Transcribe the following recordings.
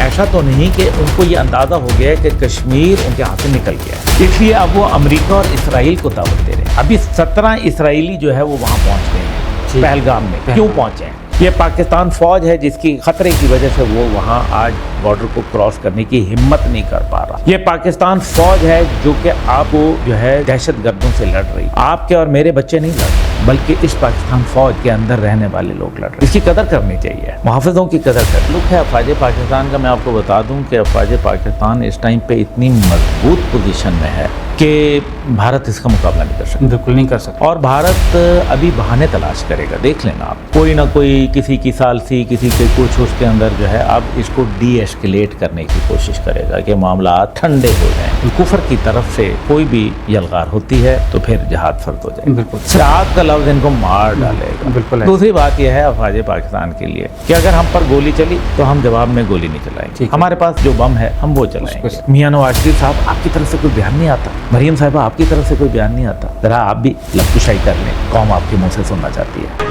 ایسا تو نہیں کہ ان کو یہ اندازہ ہو گیا ہے کہ کشمیر ان کے ہاتھ سے نکل گیا ہے، اس لیے اب وہ امریکہ اور اسرائیل کو دعوت دے رہے ہیں۔ ابھی 17 اسرائیلی جو ہے وہ وہاں پہنچ گئے ہیں پہلگام میں۔ کیوں پہنچے ہیں؟ یہ پاکستان فوج ہے جس کی خطرے کی وجہ سے وہ وہاں آج بارڈر کو کراس کرنے کی ہمت نہیں کر پا رہا۔ یہ پاکستان فوج ہے جو کہ آپ کو جو ہے دہشت گردوں سے لڑ رہی، آپ کے اور میرے بچے نہیں لڑ رہے، بلکہ اس پاکستان فوج کے اندر رہنے والے لوگ لڑ رہے۔ اس کی قدر کرنی چاہیے، محافظوں کی قدر کرنی۔ لک ہے افواج پاکستان کا، میں آپ کو بتا دوں کہ افواج پاکستان اس ٹائم پہ اتنی مضبوط پوزیشن میں ہے کہ بھارت اس کا مقابلہ نہیں کر سکتا، بالکل نہیں کر سکتا، اور بھارت ابھی بہانے تلاش کرے گا۔ دیکھ لینا آپ، کوئی نہ کوئی، کسی کی ثالثی، کسی کے کچھ، اس کے اندر جو ہے اب اس کو ڈی ایسکیلیٹ کرنے کی کوشش کرے گا کہ معاملات ٹھنڈے ہو جائیں۔ کفر کی طرف سے کوئی بھی یلغار ہوتی ہے تو پھر جہاد فرض ہو جائے، بالکل جہاد کا لفظ ان کو مار ڈالے گا۔ بالکل۔ دوسری بات یہ ہے افواج پاکستان کے لیے کہ اگر ہم پر گولی چلی تو ہم جواب میں گولی نہیں چلائیں گے، ہمارے پاس جو بم ہے ہم وہ چلائیں گے۔ میاں نواز شریف صاحب، آپ کی طرف سے کوئی بیان نہیں آتا، مریم صاحبہ آپ کی طرف سے کوئی بیان نہیں آتا، ذرا آپ بھی لب کشائی کر لیں، قوم آپ کے منہ سے سننا چاہتی ہے۔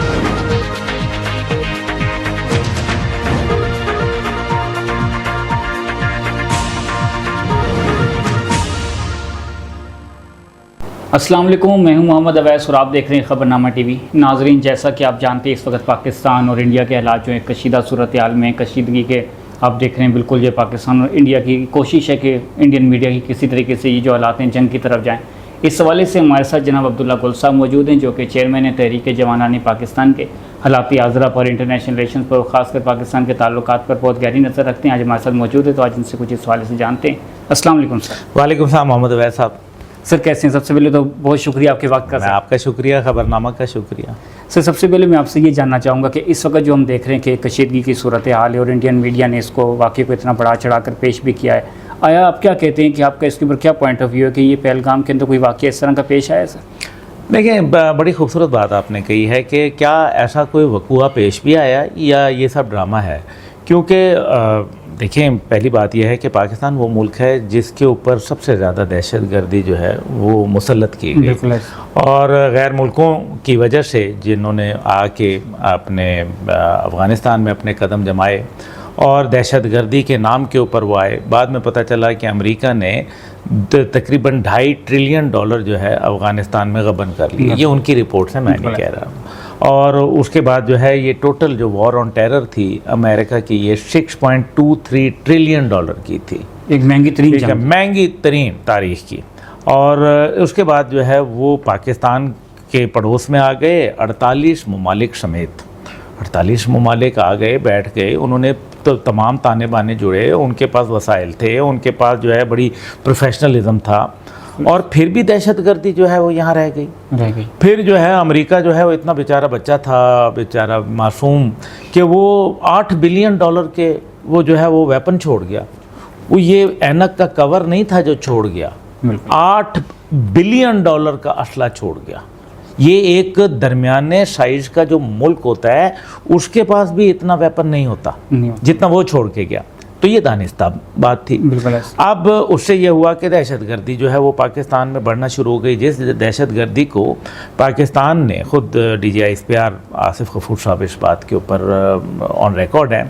السلام علیکم، میں ہوں محمد اویس اور آپ دیکھ رہے ہیں خبرنامہ ٹی وی۔ ناظرین، جیسا کہ آپ جانتے ہیں اس وقت پاکستان اور انڈیا کے حالات جو ہیں کشیدہ صورتحال میں، کشیدگی کے آپ دیکھ رہے ہیں۔ بالکل یہ پاکستان اور انڈیا کی کوشش ہے کہ انڈین میڈیا کی کسی طریقے سے یہ جو حالات ہیں جنگ کی طرف جائیں۔ اس حوالے سے ہمارے ساتھ جناب عبداللہ گل صاحب موجود ہیں جو کہ چیئرمین تحریک جوانان پاکستان کے، حالات آذرا پر، انٹرنیشنل ریلیشنز پر، خاص کر پاکستان کے تعلقات پر بہت گہری نظر رکھتے ہیں۔ آج ہمارے ساتھ موجود ہے تو آج ان سے کچھ اس حوالے سے جانتے ہیں۔ السلام علیکم سر۔ وعلیکم السلام محمد اویس صاحب۔ سر کیسے ہیں؟ سب سے پہلے تو بہت شکریہ آپ کے وقت کا۔ میں آپ کا شکریہ، خبرنامہ کا شکریہ۔ سر سب سے پہلے میں آپ سے یہ جاننا چاہوں گا کہ اس وقت جو ہم دیکھ رہے ہیں کہ کشیدگی کی صورتحال ہے اور انڈین میڈیا نے اس کو واقعے کو اتنا بڑا چڑھا کر پیش بھی کیا ہے، آیا آپ کیا کہتے ہیں کہ آپ کا اس کے اوپر کیا پوائنٹ آف ویو ہے کہ یہ پہلگام کے اندر کوئی واقعہ اس طرح کا پیش آیا سر؟ دیکھیں، بڑی خوبصورت بات آپ نے کہی ہے کہ کیا ایسا کوئی وقوعہ پیش بھی آیا یا یہ سب ڈرامہ ہے؟ کیونکہ دیکھیں، پہلی بات یہ ہے کہ پاکستان وہ ملک ہے جس کے اوپر سب سے زیادہ دہشت گردی جو ہے وہ مسلط کی گئی، اور غیر ملکوں کی وجہ سے جنہوں نے آ کے اپنے افغانستان میں اپنے قدم جمائے اور دہشت گردی کے نام کے اوپر وہ آئے۔ بعد میں پتہ چلا کہ امریکہ نے تقریباً $2.5 ٹریلین جو ہے افغانستان میں غبن کر لیا۔ یہ ان کی رپورٹ سے، میں نہیں کہہ رہا ہوں۔ اور اس کے بعد جو ہے یہ ٹوٹل جو وار آن ٹیرر تھی امریکہ کی، یہ $6.23 ٹریلین کی تھی، ایک مہنگی ترین جنگ، مہنگی ترین تاریخ کی۔ اور اس کے بعد جو ہے وہ پاکستان کے پڑوس میں آ گئے، 48 ممالک سمیت 48 ممالک آ گئے، بیٹھ گئے، انہوں نے تو تمام تانے بانے جڑے، ان کے پاس وسائل تھے، ان کے پاس جو ہے بڑی پروفیشنلزم تھا، اور پھر بھی دہشت گردی جو ہے وہ یہاں رہ گئی۔ پھر جو ہے امریکہ جو ہے وہ اتنا بیچارہ بچہ تھا، بیچارہ معصوم، کہ وہ $8 بلین کے وہ جو ہے وہ ویپن چھوڑ گیا۔ وہ یہ اینک کا کور نہیں تھا جو چھوڑ گیا، $8 بلین کا اسلحہ چھوڑ گیا۔ یہ ایک درمیانے سائز کا جو ملک ہوتا ہے اس کے پاس بھی اتنا ویپن نہیں ہوتا جتنا وہ چھوڑ کے گیا۔ تو یہ دانستہ بات تھی۔ اب اس سے یہ ہوا کہ دہشت گردی جو ہے وہ پاکستان میں بڑھنا شروع ہو گئی، جس دہشت گردی کو پاکستان نے خود DGI آصف غفور صاحب اس بات کے اوپر آن ریکارڈ ہے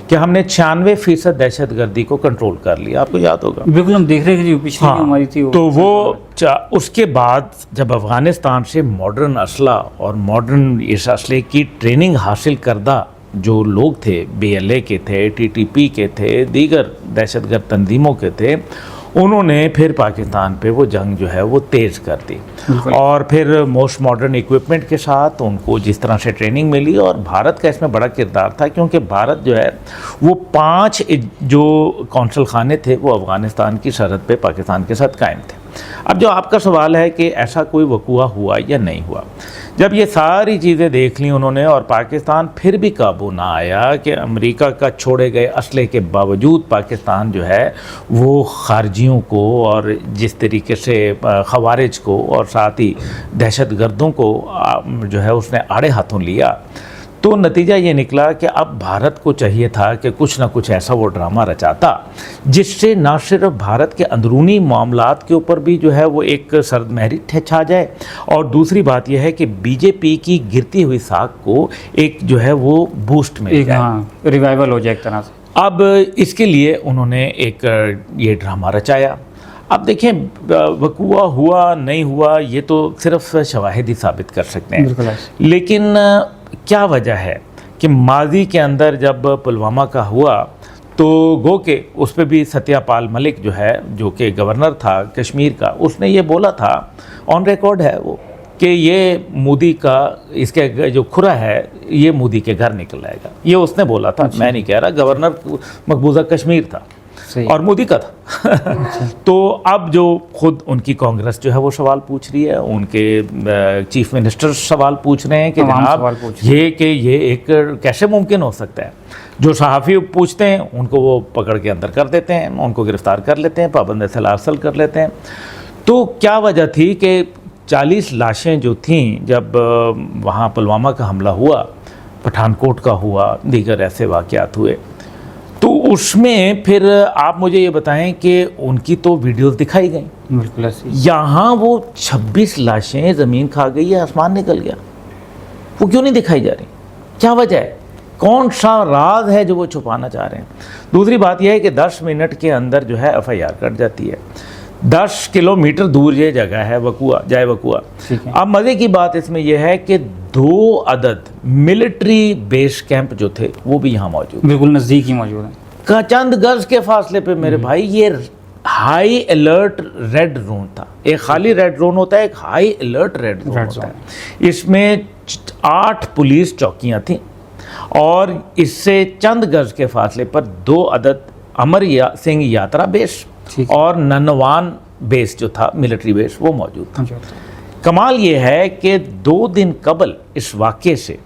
کہ ہم نے 96% دہشت گردی کو کنٹرول کر لیا۔ آپ کو یاد ہوگا، بالکل ہم دیکھ رہے ہیں کہ پچھلی ہماری تھی، تو وہ اس کے بعد جب افغانستان سے ماڈرن اسلحہ اور ماڈرن اس اسلحے کی ٹریننگ حاصل کردہ جو لوگ تھے، BLA کے تھے، TTP کے تھے، دیگر دہشت گرد تنظیموں کے تھے، انہوں نے پھر پاکستان پہ وہ جنگ جو ہے وہ تیز کر دی، اور پھر موسٹ ماڈرن ایکوپمنٹ کے ساتھ ان کو جس طرح سے ٹریننگ ملی۔ اور بھارت کا اس میں بڑا کردار تھا، کیونکہ بھارت جو ہے وہ 5 جو قونصل خانے تھے وہ افغانستان کی سرحد پہ پاکستان کے ساتھ قائم تھے۔ اب جو آپ کا سوال ہے کہ ایسا کوئی وقوعہ ہوا یا نہیں ہوا، جب یہ ساری چیزیں دیکھ لیں انہوں نے اور پاکستان پھر بھی قابو نہ آیا کہ امریکہ کا چھوڑے گئے اسلحے کے باوجود پاکستان جو ہے وہ خارجیوں کو اور جس طریقے سے خوارج کو اور ساتھ ہی دہشت گردوں کو جو ہے اس نے آڑے ہاتھوں لیا، تو نتیجہ یہ نکلا کہ اب بھارت کو چاہیے تھا کہ کچھ نہ کچھ ایسا وہ ڈرامہ رچاتا جس سے نہ صرف بھارت کے اندرونی معاملات کے اوپر بھی جو ہے وہ ایک سرد مہری چھا جائے، اور دوسری بات یہ ہے کہ BJP کی گرتی ہوئی ساکھ کو ایک جو ہے وہ بوسٹ مل جائے، ریوائیول ہو جائے ایک طرح سے۔ اب اس کے لیے انہوں نے ایک یہ ڈرامہ رچایا. اب دیکھیں وقوع ہوا نہیں ہوا یہ تو صرف شواہد ہی ثابت کر سکتے ہیں, لیکن کیا وجہ ہے کہ ماضی کے اندر جب پلوامہ کا ہوا تو گو کہ اس پہ بھی ستیہ پال ملک جو ہے, جو کہ گورنر تھا کشمیر کا, اس نے یہ بولا تھا, آن ریکارڈ ہے وہ, کہ یہ مودی کا اس کے جو کھرا ہے یہ مودی کے گھر نکل جائے گا. یہ اس نے بولا تھا, میں نہیں کہہ رہا, گورنر مقبوضہ کشمیر تھا اور مودی کا تھا. تو اب جو خود ان کی کانگریس جو ہے وہ سوال پوچھ رہی ہے, ان کے چیف منسٹر سوال پوچھ رہے ہیں کہ جناب یہ ایک کیسے ممکن ہو سکتا ہے. جو صحافی پوچھتے ہیں ان کو وہ پکڑ کے اندر کر دیتے ہیں, ان کو گرفتار کر لیتے ہیں, پابند سلاسل کر لیتے ہیں. تو کیا وجہ تھی کہ 40 لاشیں جو تھیں جب وہاں پلوامہ کا حملہ ہوا, پٹھان کوٹ کا ہوا, دیگر ایسے واقعات ہوئے, تو اس میں پھر آپ مجھے یہ بتائیں کہ ان کی تو ویڈیوز دکھائی گئیں. بالکل. یہاں وہ 26 لاشیں زمین کھا گئی ہے, آسمان نکل گیا, وہ کیوں نہیں دکھائی جا رہی؟ کیا وجہ ہے؟ کون سا راز ہے جو وہ چھپانا چاہ رہے ہیں؟ دوسری بات یہ ہے کہ 10 منٹ کے اندر جو ہے FIR کٹ جاتی ہے. 10 کلومیٹر دور یہ جگہ ہے جائے وقوع. اب مزے کی بات اس میں یہ ہے کہ 2 عدد ملٹری بیس کیمپ جو تھے وہ بھی یہاں موجود, بالکل نزدیک ہی موجود ہیں, چند گز کے فاصلے پہ. میرے بھائی یہ ہائی الرٹ ریڈ زون تھا. ایک خالی ریڈ زون ہوتا ہے, ایک ہائی الرٹ ریڈ زون ہوتا ہے. اس میں 8 پولیس چوکیاں تھیں اور اس سے چند گز کے فاصلے پر 2 عدد امر سنگھ یاترا بیس اور ننوان بیس جو تھا ملٹری بیس وہ موجود تھا. کمال یہ ہے کہ 2 دن قبل اس واقعے سے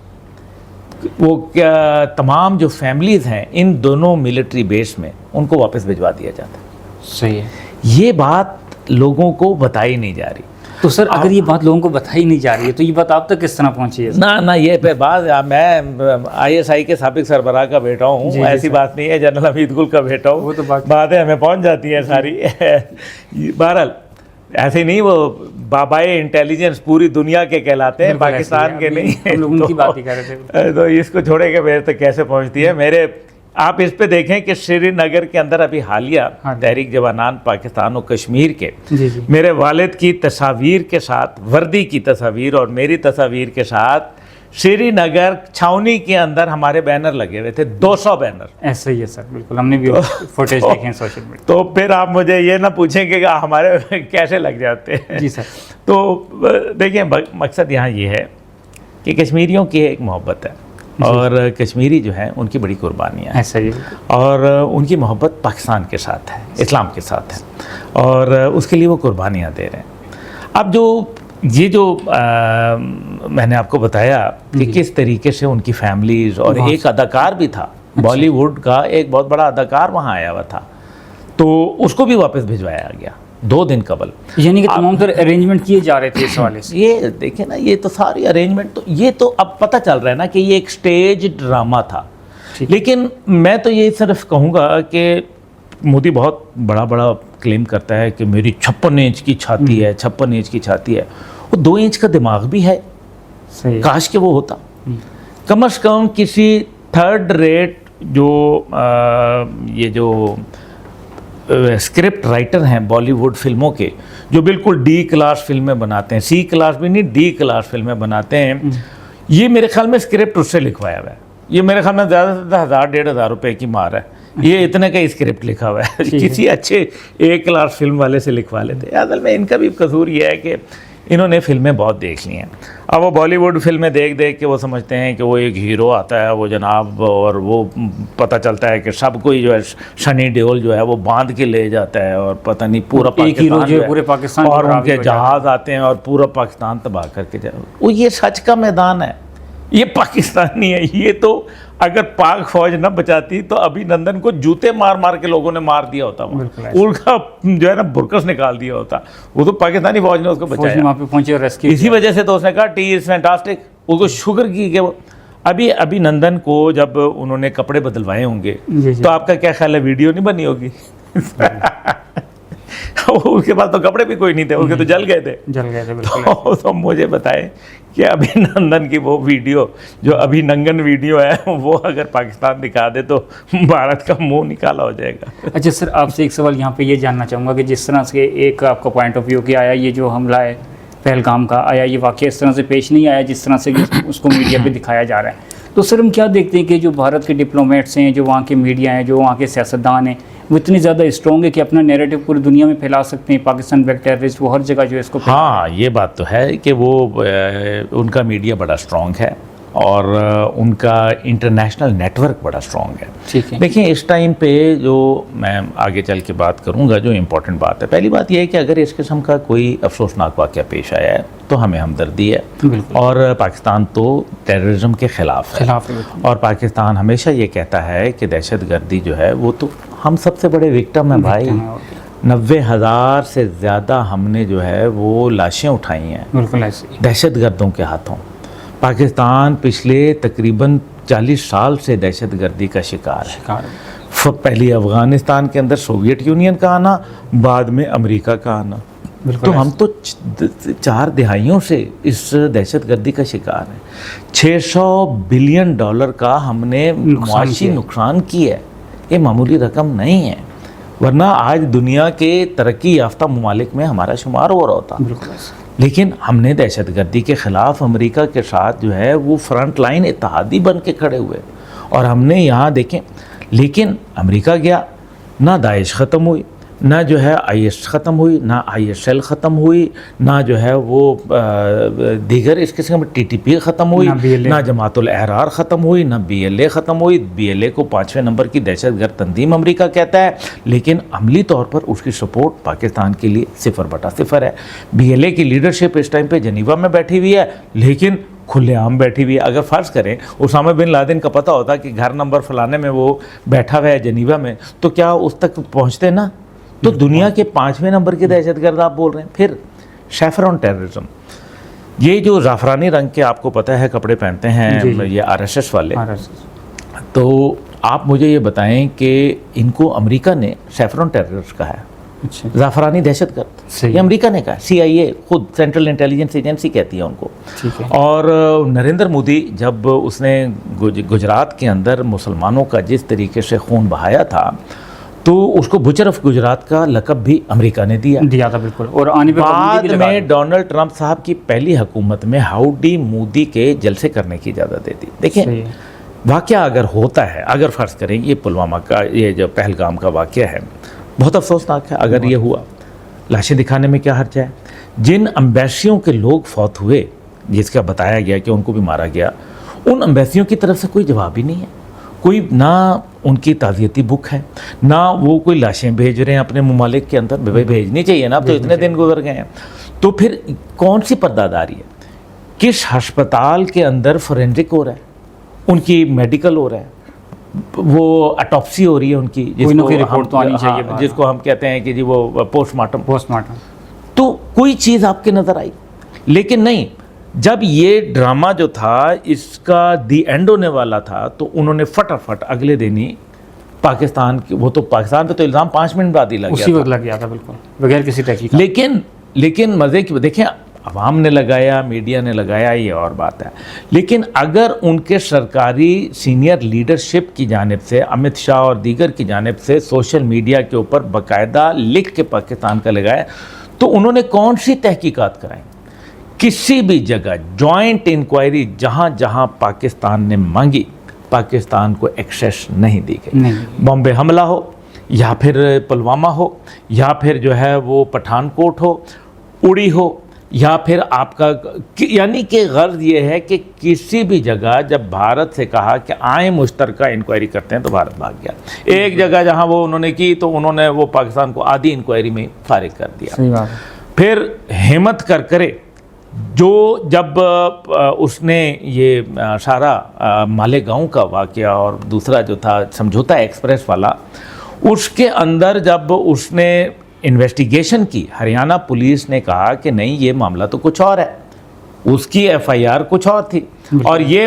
وہ تمام جو فیملیز ہیں ان دونوں ملٹری بیس میں ان کو واپس بھجوا دیا جاتا ہے. صحیح ہے. یہ بات لوگوں کو بتائی نہیں جا رہی. تو سر اگر یہ بات لوگوں کو بتائی نہیں جا رہی ہے تو یہ بات آپ تک کس طرح پہنچی ہے؟ نہ یہ پہ بات, میں ISI کے سابق سربراہ کا بیٹا ہوں, ایسی بات نہیں ہے, جنرل حمید گل کا بیٹا ہوں, وہ تو باتیں ہمیں پہنچ جاتی ہیں ساری. بہرحال ایسے نہیں, وہ بابائے انٹیلیجنس پوری دنیا کے کہلاتے ہیں, پاکستان کے نہیں. ہم لوگ ان کی بات ہی کر رہے تھے, تو اس کو چھوڑے کے میرے تک کیسے پہنچتی ہے. میرے آپ اس پہ دیکھیں کہ سری نگر کے اندر ابھی حالیہ تحریک جوانان پاکستان و کشمیر کے میرے والد کی تصاویر کے ساتھ, وردی کی تصاویر اور میری تصاویر کے ساتھ سری نگر چھاونی کے اندر ہمارے بینر لگے ہوئے تھے, 200 بینر. ایسا ہی ہے سر, بالکل ہم نے بھی فوٹیج دیکھے ہیں سوشل میڈیا. تو پھر آپ مجھے یہ نہ پوچھیں کہ ہمارے کیسے لگ جاتے ہیں. جی سر. تو دیکھیں مقصد یہاں یہ ہے کہ کشمیریوں کی ایک محبت ہے اور کشمیری جو ہیں ان کی بڑی قربانیاں ہیں, اور ان کی محبت پاکستان کے ساتھ ہے, اسلام کے ساتھ ہے, اور اس کے لیے وہ قربانیاں دے رہے ہیں. اب جو میں نے آپ کو بتایا کہ کس طریقے سے ان کی فیملیز, اور ایک اداکار بھی تھا بالی ووڈ کا, ایک بہت بڑا اداکار وہاں آیا ہوا تھا, تو اس کو بھی واپس بھجوایا گیا 2 دن قبل. یعنی کہ تمام تر ارینجمنٹ کیے جا رہے تھے اس حوالے سے. یہ دیکھیں نا, یہ تو ساری ارینجمنٹ, تو یہ تو اب پتہ چل رہا ہے نا کہ یہ ایک سٹیج ڈرامہ تھا. لیکن میں تو یہ صرف کہوں گا کہ مودی بہت بڑا کلیم کرتا ہے کہ میری 56 انچ کی چھاتی ہے, 56 انچ کی چھاتی ہے. وہ 2 انچ کا دماغ بھی ہے, کاش کہ وہ ہوتا. کم از کم کسی تھرڈ ریٹ یہ جو اسکرپٹ رائٹر ہیں بالی ووڈ فلموں کے, جو بالکل D کلاس فلمیں بناتے ہیں, C کلاس بھی نہیں D کلاس فلمیں بناتے ہیں, یہ میرے خیال میں اسکرپٹ اس سے لکھوایا ہوا ہے. یہ میرے خیال میں زیادہ سے زیادہ 1,000-1,500 روپے کی مار ہے. یہ اتنے کا اسکرپٹ لکھا ہوا ہے, کسی اچھے A کلاس فلم والے سے لکھوا لیتے. اصل میں ان کا بھی قصور یہ ہے کہ انہوں نے فلمیں بہت دیکھ لی ہیں. اب وہ بالی ووڈ فلمیں دیکھ کے وہ سمجھتے ہیں کہ وہ ایک ہیرو آتا ہے وہ جناب, اور وہ پتہ چلتا ہے کہ سب کوئی جو ہے سنی دیول جو ہے وہ باندھ کے لے جاتا ہے, اور پتہ نہیں پورا پاکستان اور ان کے جہاز آتے ہیں اور پورا پاکستان تباہ کر کے جائے. وہ یہ سچ کا میدان ہے, یہ پاکستانی ہے. یہ تو اگر پاک فوج نہ بچاتی تو ابھی نندن کو جوتے مار کے لوگوں نے مار دیا ہوتا, ان کا جو ہے نا برکس نکال دیا ہوتا. وہ تو پاکستانی فوج نے اس کو بچایا, اسی وجہ سے تو اس نے کہا ٹی از فینٹاسٹک. اس کو شکر کی کہ وہ ابھی نندن کو جب انہوں نے کپڑے بدلوائے ہوں گے تو آپ کا کیا خیال ہے ویڈیو نہیں بنی ہوگی؟ اس کے پاس تو کپڑے بھی کوئی نہیں تھے, اس کے تو جل گئے تھے. تو مجھے بتائیں کہ ابھینندن کی وہ ویڈیو جو ابھیننگن ویڈیو ہے وہ اگر پاکستان دکھا دے تو بھارت کا منہ نکالا ہو جائے گا. اچھا سر, آپ سے ایک سوال یہاں پہ یہ جاننا چاہوں گا کہ جس طرح سے ایک آپ کا پوائنٹ آف ویو کہ آیا یہ جو حملہ ہے پہلگام کا, آیا یہ واقعہ اس طرح سے پیش نہیں آیا جس طرح سے اس کو میڈیا پہ دکھایا جا رہا ہے. تو سر ہم کیا دیکھتے ہیں کہ جو بھارت کے ڈپلومیٹس ہیں, جو وہاں کے میڈیا ہیں, جو وہاں کے سیاستدان ہیں, وہ اتنی زیادہ اسٹرانگ ہے کہ اپنا نیریٹو پوری دنیا میں پھیلا سکتے ہیں. پاکستان بیک ٹیررسٹ, وہ ہر جگہ جو ہے اس کو ہاں یہ بات تو ہے کہ وہ ان کا میڈیا بڑا اسٹرانگ ہے اور ان کا انٹرنیشنل نیٹ ورک بڑا اسٹرانگ ہے. دیکھیں اس ٹائم پہ جو میں آگے چل کے بات کروں گا جو امپورٹنٹ بات ہے, پہلی بات یہ ہے کہ اگر اس قسم کا کوئی افسوسناک واقعہ پیش آیا ہے تو ہمیں ہمدردی ہے, اور پاکستان تو ٹیررزم کے خلاف ہے, اور پاکستان ہمیشہ یہ کہتا ہے کہ دہشت گردی جو ہے وہ تو ہم سب سے بڑے وکٹم ہیں بھائی. 90,000 سے زیادہ ہم نے جو ہے وہ لاشیں اٹھائی ہیں دہشت گردوں کے ہاتھوں. پاکستان پچھلے تقریباً 40 سال سے دہشت گردی کا شکار ہے. پہلی افغانستان کے اندر سوویت یونین کا آنا, بعد میں امریکہ کا آنا, تو ہم تو 4 دہائیوں سے اس دہشت گردی کا شکار ہیں. $600 بلین کا ہم نے معاشی نقصان کیا ہے. یہ معمولی رقم نہیں ہے, ورنہ آج دنیا کے ترقی یافتہ ممالک میں ہمارا شمار ہو رہا ہوتا. لیکن ہم نے دہشت گردی کے خلاف امریکہ کے ساتھ جو ہے وہ فرنٹ لائن اتحادی بن کے کھڑے ہوئے, اور ہم نے یہاں دیکھیں, لیکن امریکہ گیا, نہ داعش ختم ہوئی, نہ جو ہے IS ختم ہوئی, نہ ISL ختم ہوئی, نہ جو ہے وہ دیگر اس قسم TTP ختم ہوئی, نہ جماعت الاحرار ختم ہوئی, نہ BLA ختم ہوئی. BLA کو 5ویں نمبر کی دہشت گرد تنظیم امریکہ کہتا ہے, لیکن عملی طور پر اس کی سپورٹ پاکستان کے لیے 0/0 ہے. BLA کی لیڈرشپ اس ٹائم پہ جنیوا میں بیٹھی ہوئی ہے, لیکن کھلے عام بیٹھی ہوئی ہے. اگر فرض کریں اسامہ بن لادن کا پتہ ہوتا کہ گھر نمبر فلانے میں وہ بیٹھا ہوا ہے جنیوا میں, تو کیا اس تک پہنچتے نا؟ تو دنیا کے 5ویں نمبر کے دہشت گرد آپ بول رہے ہیں. پھر شیفرون ٹیررزم, یہ جو زعفرانی رنگ کے آپ کو پتہ ہے کپڑے پہنتے ہیں یہ RSS والے, تو آپ مجھے یہ بتائیں کہ ان کو امریکہ نے شیفرون ٹیررسٹ کہا ہے, زعفرانی دہشت گرد یہ امریکہ نے کہا ہے. CIA خود سینٹرل انٹیلیجنس ایجنسی کہتی ہے ان کو. اور نریندر مودی جب اس نے گجرات کے اندر مسلمانوں کا جس طریقے سے خون بہایا تھا, تو اس کو بچر آف گجرات کا لقب بھی امریکہ نے دیا تھا. بالکل. اور آنے پہ بعد میں ڈونلڈ ٹرمپ صاحب کی پہلی حکومت میں ہاؤڈی مودی کے جلسے کرنے کی اجازت دے دی. دیکھیں واقعہ اگر ہوتا ہے, اگر فرض کریں یہ پلوامہ کا یہ جو پہلگام کا واقعہ ہے بہت افسوسناک ہے, اگر یہ ہوا لاشیں دکھانے میں کیا حرج ہے. جن امبیسیوں کے لوگ فوت ہوئے جس کا بتایا گیا کہ ان کو بھی مارا گیا, ان امبیسیوں کی طرف سے کوئی جواب ہی نہیں ہے. کوئی نہ ان کی تعزیتی بک ہے, نہ وہ کوئی لاشیں بھیج رہے ہیں اپنے ممالک کے اندر. بھیجنی چاہیے نا, اب تو اتنے دن گزر گئے ہیں. تو پھر کون سی پرداداری ہے؟ کس ہسپتال کے اندر فورینزک ہو رہا ہے, ان کی میڈیکل ہو رہا ہے, وہ اٹاپسی ہو رہی ہے ان کی, جس کو ہم کہتے ہیں کہ جی وہ پوسٹ مارٹم. تو کوئی چیز آپ کے نظر آئی, لیکن نہیں. جب یہ ڈرامہ جو تھا اس کا دی اینڈ ہونے والا تھا, تو انہوں نے فٹافٹ اگلے دن ہی پاکستان کی, وہ تو پاکستان پہ تو الزام 5 منٹ بعد ہی لگ گیا تھا بالکل بغیر کسی تحقیق. لیکن مزے کی دیکھیں, عوام نے لگایا, میڈیا نے لگایا, یہ اور بات ہے. لیکن اگر ان کے سرکاری سینئر لیڈرشپ کی جانب سے, امت شاہ اور دیگر کی جانب سے سوشل میڈیا کے اوپر باقاعدہ لکھ کے پاکستان کا لگایا, تو انہوں نے کون سی تحقیقات کرائیں؟ کسی بھی جگہ جوائنٹ انکوائری جہاں جہاں پاکستان نے مانگی, پاکستان کو ایکسیس نہیں دی گئی. بامبے حملہ ہو, یا پھر پلوامہ ہو, یا پھر جو ہے وہ پٹھان کوٹ ہو, اڑی ہو, یا پھر آپ کا, یعنی کہ غرض یہ ہے کہ کسی بھی جگہ جب بھارت سے کہا کہ آئیں مشترکہ انکوائری کرتے ہیں, تو بھارت بھاگ گیا. ایک جگہ جہاں وہ انہوں نے کی, تو انہوں نے وہ پاکستان کو آدھی انکوائری میں فارغ کر دیا. پھر ہمت کرے جو جب اس نے یہ سارا مالیگاؤں کا واقعہ اور دوسرا جو تھا سمجھوتا ایکسپریس والا, اس کے اندر جب اس نے انویسٹیگیشن کی, ہریانہ پولیس نے کہا کہ نہیں یہ معاملہ تو کچھ اور ہے, اس کی FIR کچھ اور تھی, اور یہ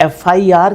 FIR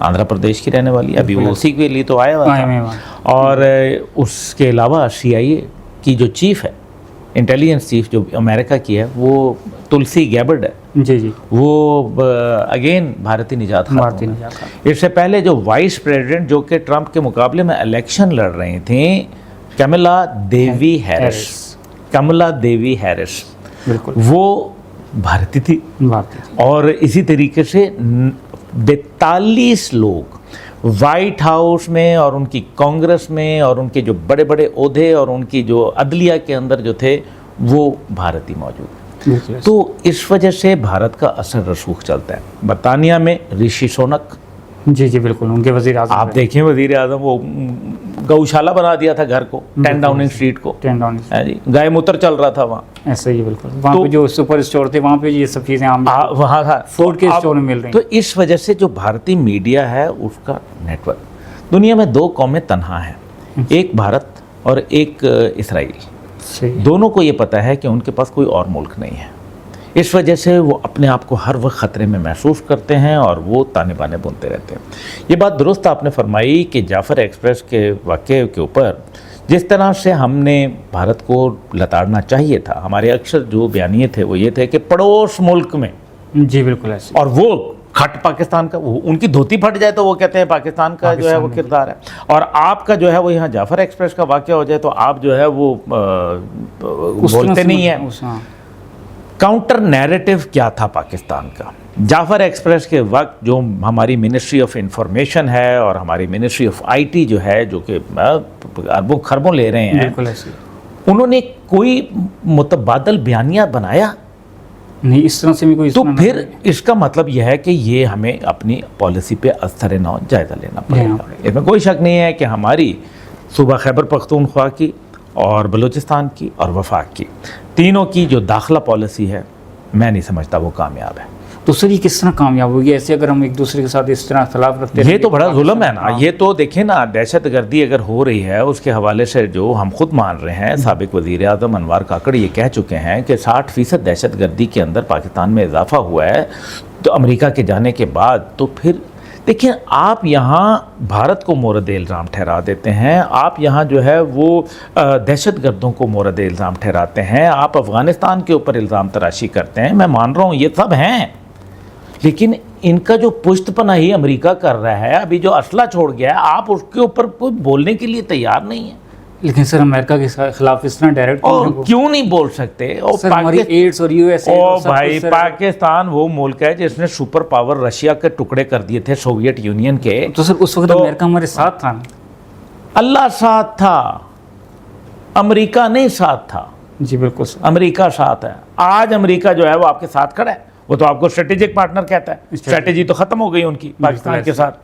آندھرا پردیش کی رہنے والی ہے, ابھی وہ اسی کے لیے تو آیا ہوا تھا. اور اس کے علاوہ CIA کی جو چیف ہے, انٹیلیجنس چیف جو امریکہ کی ہے, وہ تلسی گیبرڈ ہے. جی وہ اگین بھارتی نجات خاتون ہے. اس سے پہلے جو وائس پریزیڈنٹ جو کہ ٹرمپ کے مقابلے میں الیکشن لڑ رہی تھیں, کملا دیوی ہیرس, بالکل وہ بھارتی تھی. اور اسی طریقے سے 42 لوگ وائٹ ہاؤس میں اور ان کی کانگریس میں اور ان کے جو بڑے بڑے عہدے اور ان کی جو عدلیہ کے اندر جو تھے وہ بھارتی موجود. تو اس وجہ سے بھارت کا اثر رسوخ چلتا ہے. برطانیہ میں رشی سونک, جی بالکل, ان کے وزیر اعظم, آپ دیکھیں وزیر اعظم وہ گوشالہ بنا دیا تھا گھر کو, 10 ڈاؤننگ اسٹریٹ کو, گائے موتر چل رہا تھا وہاں. ایسا ہی بالکل, وہاں پہ جو سپر اسٹور تھے وہاں پہ یہ سب چیزیں وہاں تھا, فوڈ کے اسٹور میں مل رہی ہیں. تو اس وجہ سے جو بھارتی میڈیا ہے اس کا نیٹ ورک, دنیا میں 2 قومیں تنہا ہیں, ایک بھارت اور ایک اسرائیل. دونوں کو یہ پتہ ہے کہ ان کے پاس کوئی اور ملک نہیں ہے. اس وجہ سے وہ اپنے آپ کو ہر وقت خطرے میں محسوس کرتے ہیں اور وہ تانے بانے بنتے رہتے ہیں. یہ بات درست آپ نے فرمائی کہ جعفر ایکسپریس کے واقعے کے اوپر جس طرح سے ہم نے بھارت کو لتاڑنا چاہیے تھا, ہمارے اکثر جو بیانیے تھے وہ یہ تھے کہ پڑوس ملک میں, جی بالکل ایسے, اور وہ کھٹ پاکستان کا, ان کی دھوتی پھٹ جائے تو وہ کہتے ہیں پاکستان کا جو ہے وہ کردار ہے, اور آپ کا جو ہے وہ یہاں جعفر ایکسپریس کا واقعہ ہو جائے تو آپ جو ہے وہ بولتے نہیں ہیں. کاؤنٹر نیریٹو کیا تھا پاکستان کا؟ جعفر ایکسپریس کے وقت جو ہماری منسٹری آف انفارمیشن ہے اور ہماری منسٹری آف IT جو ہے, جو کہ اربوں خربوں لے رہے ہیں, انہوں نے کوئی متبادل بیانیہ بنایا نہیں اس طرح سے بھی کوئی. تو پھر اس کا مطلب یہ ہے کہ یہ ہمیں اپنی پالیسی پہ اثر نو جائزہ لینا پڑے گا. اس میں کوئی شک نہیں ہے کہ ہماری صوبہ خیبر پختونخوا کی اور بلوچستان کی اور وفاق کی, تینوں کی جو داخلہ پالیسی ہے, میں نہیں سمجھتا وہ کامیاب ہے. تو سر یہ کس طرح کامیاب ہوگی ایسے اگر ہم ایک دوسرے کے ساتھ اس طرح اختلاف رکھتے ہیں؟ یہ تو بڑا ظلم ہے نا. یہ تو دیکھیں نا, دہشت گردی اگر ہو رہی ہے اس کے حوالے سے جو ہم خود مان رہے ہیں, سابق وزیر اعظم انوار کاکڑ یہ کہہ چکے ہیں کہ 60% دہشت گردی کے اندر پاکستان میں اضافہ ہوا ہے تو امریکہ کے جانے کے بعد. تو پھر دیکھیں, آپ یہاں بھارت کو مورد الزام ٹھہرا دیتے ہیں, آپ یہاں جو ہے وہ دہشت گردوں کو مورد الزام ٹھہراتے ہیں, آپ افغانستان کے اوپر الزام تراشی کرتے ہیں. میں مان رہا ہوں یہ سب ہیں, لیکن ان کا جو پشت پناہی امریکہ کر رہا ہے, ابھی جو اسلحہ چھوڑ گیا ہے, آپ اس کے اوپر کوئی بولنے کے لیے تیار نہیں ہے. لیکن سر امریکہ کے خلاف اس طرح ڈائریکٹ کیوں نہیں بول سکتے؟ ایڈز اور US بھائی پاکستان وہ ملک ہے جس نے سپر پاور رشیا کے ٹکڑے کر دیے تھے سوویت یونین کے. تو سر اس وقت امریکہ ہمارے ساتھ تھا, اللہ ساتھ تھا, امریکہ نہیں ساتھ تھا. جی بالکل سر, امریکہ ساتھ ہے. آج امریکہ جو ہے وہ آپ کے ساتھ کھڑا ہے, وہ تو آپ کو اسٹریٹجک پارٹنر کہتا ہے. اسٹریٹجی تو ختم ہو گئی ان کی پاکستان کے ساتھ.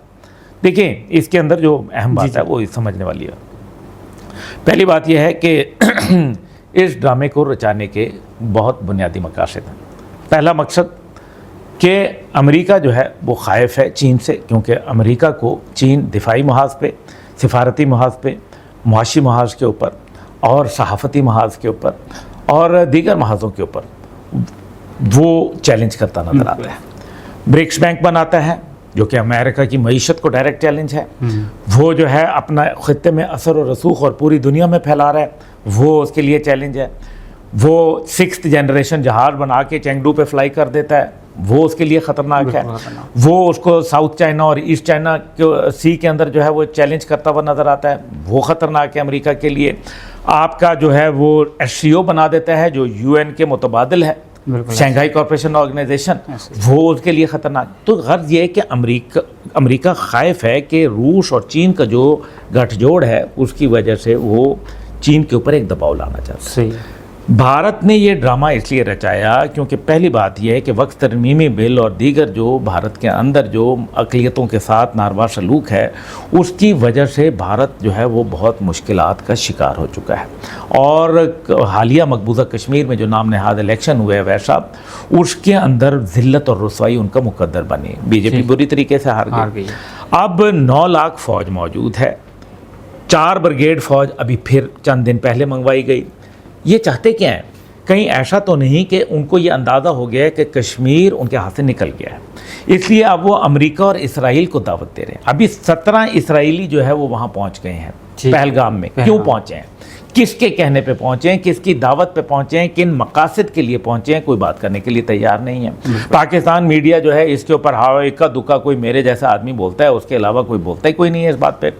دیکھیں اس کے اندر جو اہم بات ہے وہ سمجھنے والی ہے. پہلی بات یہ ہے کہ اس ڈرامے کو رچانے کے بہت بنیادی مقاصد ہیں. پہلا مقصد کہ امریکہ جو ہے وہ خائف ہے چین سے, کیونکہ امریکہ کو چین دفاعی محاذ پہ, سفارتی محاذ پہ, معاشی محاذ کے اوپر اور صحافتی محاذ کے اوپر اور دیگر محاذوں کے اوپر وہ چیلنج کرتا نظر آتا ہے. برکس بینک بناتا ہے جو کہ امریکہ کی معیشت کو ڈائریکٹ چیلنج ہے. وہ جو ہے اپنا خطے میں اثر و رسوخ اور پوری دنیا میں پھیلا رہا ہے, وہ اس کے لیے چیلنج ہے. وہ 6th جنریشن جہاز بنا کے چینگڈو پہ فلائی کر دیتا ہے, وہ اس کے لیے خطرناک ہے. وہ اس کو ساؤتھ چائنا اور ایسٹ چائنا سی کے اندر جو ہے وہ چیلنج کرتا ہوا نظر آتا ہے, وہ خطرناک ہے امریکہ کے لیے. آپ کا جو ہے وہ SCO بنا دیتا ہے جو UN کے متبادل ہے, شنگھائی کارپوریشن آرگنائزیشن, وہ اس کے لیے خطرناک. تو غرض یہ ہے کہ امریکہ خائف ہے کہ روس اور چین کا جو گٹھ جوڑ ہے اس کی وجہ سے وہ چین کے اوپر ایک دباؤ لانا چاہتا ہے. بھارت نے یہ ڈرامہ اس لیے رچایا کیونکہ پہلی بات یہ ہے کہ وقت ترمیمی بل اور دیگر جو بھارت کے اندر جو اقلیتوں کے ساتھ ناروا سلوک ہے اس کی وجہ سے بھارت جو ہے وہ بہت مشکلات کا شکار ہو چکا ہے. اور حالیہ مقبوضہ کشمیر میں جو نام نہاد الیکشن ہوئے ویسا, اس کے اندر ذلت اور رسوائی ان کا مقدر بنی. BJP بری طریقے سے ہار گئی. اب 9 لاکھ فوج موجود ہے, 4 بریگیڈ فوج ابھی پھر چند دن پہلے منگوائی گئی. یہ چاہتے کیا ہیں کہیں ایسا تو نہیں کہ ان کو یہ اندازہ ہو گیا ہے کہ کشمیر ان کے ہاتھ سے نکل گیا ہے، اس لیے اب وہ امریکہ اور اسرائیل کو دعوت دے رہے ہیں۔ ابھی 17 اسرائیلی جو ہے وہ وہاں پہنچ گئے ہیں پہلگام میں۔ کیوں پہنچے ہیں؟ کس کے کہنے پہ پہنچے ہیں؟ کس کی دعوت پہ پہنچے ہیں؟ کن مقاصد کے لیے پہنچے ہیں؟ کوئی بات کرنے کے لیے تیار نہیں ہے۔ پاکستان میڈیا جو ہے اس کے اوپر اکا دکا کوئی میرے جیسا آدمی بولتا ہے، اس کے علاوہ کوئی بولتا ہی کوئی نہیں ہے اس بات پہ۔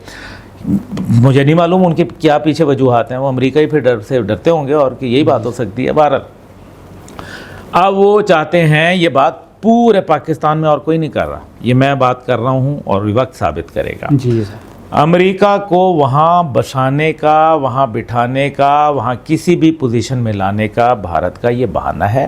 مجھے نہیں معلوم ان کے کیا پیچھے وجوہات ہیں، وہ امریکہ ہی پھر ڈر سے ڈرتے ہوں گے اور کہ یہی بات ہو سکتی ہے۔ بہرحال اب وہ چاہتے ہیں، یہ بات پورے پاکستان میں اور کوئی نہیں کر رہا، یہ میں بات کر رہا ہوں اور وقت ثابت کرے گا۔ جی سر، امریکہ کو وہاں بسانے کا، وہاں بٹھانے کا، وہاں کسی بھی پوزیشن میں لانے کا بھارت کا یہ بہانہ ہے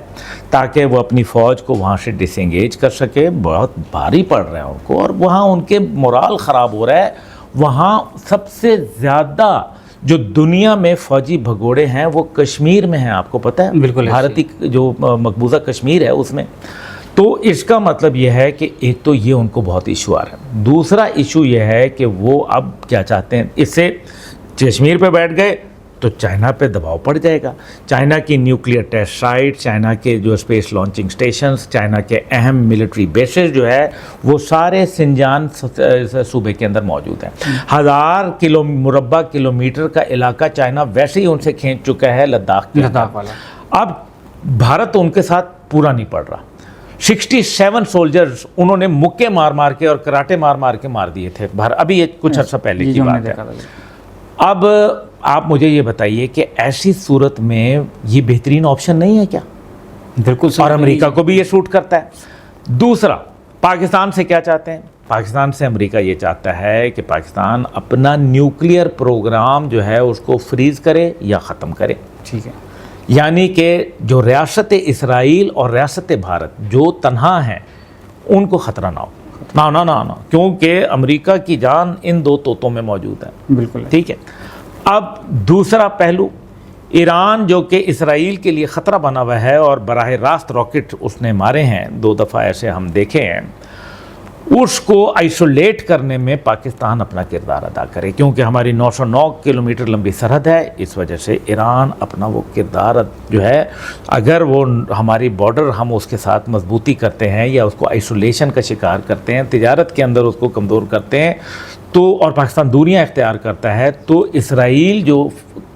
تاکہ وہ اپنی فوج کو وہاں سے ڈس انگیج کر سکے۔ بہت بھاری پڑ رہا ہے ان کو، اور وہاں ان کے مورال خراب ہو رہا ہے۔ وہاں سب سے زیادہ جو دنیا میں فوجی بھگوڑے ہیں وہ کشمیر میں ہیں، آپ کو پتہ ہے؟ بالکل، بھارتی جو مقبوضہ کشمیر ہے اس میں۔ تو اس کا مطلب یہ ہے کہ ایک تو یہ ان کو بہت ایشو آ رہا ہے، دوسرا ایشو یہ ہے کہ وہ اب کیا چاہتے ہیں، اس سے کشمیر پہ بیٹھ گئے تو چائنا پہ دباؤ پڑ جائے گا۔ چائنا کی نیوکلیئر ٹیسٹ سائٹ، چائنا کے جو اسپیس لانچنگ سٹیشنز، چائنا کے اہم ملٹری بیسز جو ہے وہ سارے سنجان صوبے کے اندر موجود ہیں۔ 1000 مربع کلومیٹر کا علاقہ چائنا ویسے ہی ان سے کھینچ چکا ہے، لداخ والا۔ اب بھارت ان کے ساتھ پورا نہیں پڑ رہا۔ 67 سولجرز انہوں نے مکے مار مار کے اور کراٹے مار مار کے مار دیے تھے، ابھی یہ کچھ عرصہ پہلے کی بات ہے۔ اب آپ مجھے یہ بتائیے کہ ایسی صورت میں یہ بہترین آپشن نہیں ہے کیا؟ بالکل، اور امریکہ کو بھی یہ سوٹ کرتا ہے۔ دوسرا، پاکستان سے کیا چاہتے ہیں؟ پاکستان سے امریکہ یہ چاہتا ہے کہ پاکستان اپنا نیوکلیئر پروگرام جو ہے اس کو فریز کرے یا ختم کرے۔ ٹھیک ہے، یعنی کہ جو ریاست اسرائیل اور ریاست بھارت جو تنہا ہیں ان کو خطرہ نہ ہو، نہ کیونکہ امریکہ کی جان ان دو طوطوں میں موجود ہے۔ بالکل ٹھیک ہے۔ اب دوسرا پہلو، ایران جو کہ اسرائیل کے لیے خطرہ بنا ہوا ہے اور براہ راست راکٹ اس نے مارے ہیں 2 دفعہ ایسے ہم دیکھے ہیں، اس کو آئسولیٹ کرنے میں پاکستان اپنا کردار ادا کرے، کیونکہ ہماری 909 کلومیٹر لمبی سرحد ہے۔ اس وجہ سے ایران اپنا وہ کردار جو ہے، اگر وہ ہماری بارڈر ہم اس کے ساتھ مضبوطی کرتے ہیں یا اس کو آئسولیشن کا شکار کرتے ہیں، تجارت کے اندر اس کو کمزور کرتے ہیں تو، اور پاکستان دوریاں اختیار کرتا ہے تو اسرائیل جو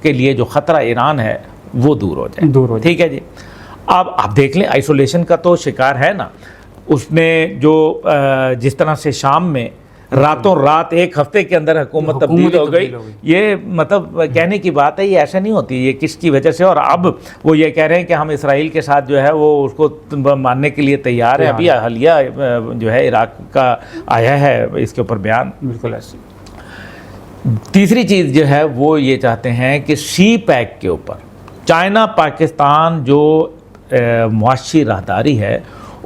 کے لیے جو خطرہ ایران ہے وہ دور ہو جائے۔ ٹھیک ہے جی۔ اب آپ دیکھ لیں، آئسولیشن کا تو شکار ہے نا، اس نے جو جس طرح سے شام میں راتوں رات 1 ہفتے کے اندر حکومت تبدیل ہو گئی، یہ مطلب کہنے کی بات ہے، یہ ایسا نہیں ہوتی، یہ کس کی وجہ سے؟ اور اب وہ یہ کہہ رہے ہیں کہ ہم اسرائیل کے ساتھ جو ہے وہ اس کو ماننے کے لیے تیار ہیں۔ ابھی حالیہ جو ہے عراق کا آیا ہے اس کے اوپر بیان۔ بالکل ایسے۔ تیسری چیز جو ہے وہ یہ چاہتے ہیں کہ سی پیک کے اوپر چائنا پاکستان جو معاشی راہداری ہے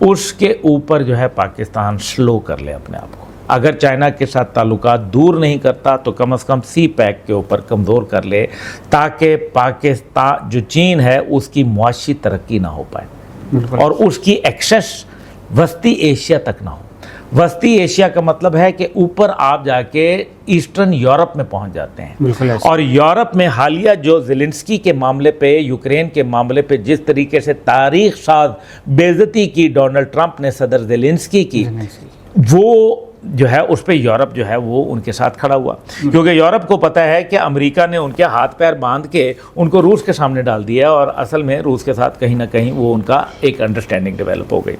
اس کے اوپر جو ہے پاکستان سلو کر لے اپنے آپ کو۔ اگر چائنا کے ساتھ تعلقات دور نہیں کرتا تو کم از کم سی پیک کے اوپر کمزور کر لے، تاکہ پاکستان جو چین ہے اس کی معاشی ترقی نہ ہو پائے اور اس کی ایکسیس وسطی ایشیا تک نہ ہو۔ وسطی ایشیا کا مطلب ہے کہ اوپر آپ جا کے ایسٹرن یورپ میں پہنچ جاتے ہیں، اور یورپ میں حالیہ جو زیلنسکی کے معاملے پہ، یوکرین کے معاملے پہ جس طریقے سے تاریخ ساز بے عزتی کی ڈونلڈ ٹرمپ نے صدر زیلنسکی کی، وہ جو ہے اس پہ یورپ جو ہے وہ ان کے ساتھ کھڑا ہوا، کیونکہ یورپ کو پتہ ہے کہ امریکہ نے ان کے ہاتھ پیر باندھ کے ان کو روس کے سامنے ڈال دیا، اور اصل میں روس کے ساتھ کہیں نہ کہیں وہ ان کا ایک انڈرسٹینڈنگ ڈیولپ ہو گئی۔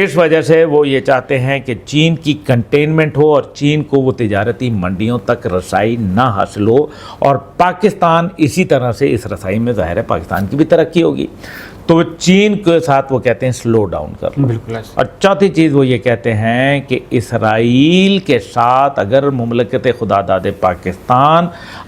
اس وجہ سے وہ یہ چاہتے ہیں کہ چین کی کنٹینمنٹ ہو اور چین کو وہ تجارتی منڈیوں تک رسائی نہ حاصل ہو، اور پاکستان اسی طرح سے اس رسائی میں ظاہر ہے پاکستان کی بھی ترقی ہوگی، تو چین کے ساتھ وہ کہتے ہیں سلو ڈاؤن کر لو۔ اور چوتھی چیز وہ یہ کہتے ہیں کہ اسرائیل کے ساتھ اگر مملکت خدا داد پاکستان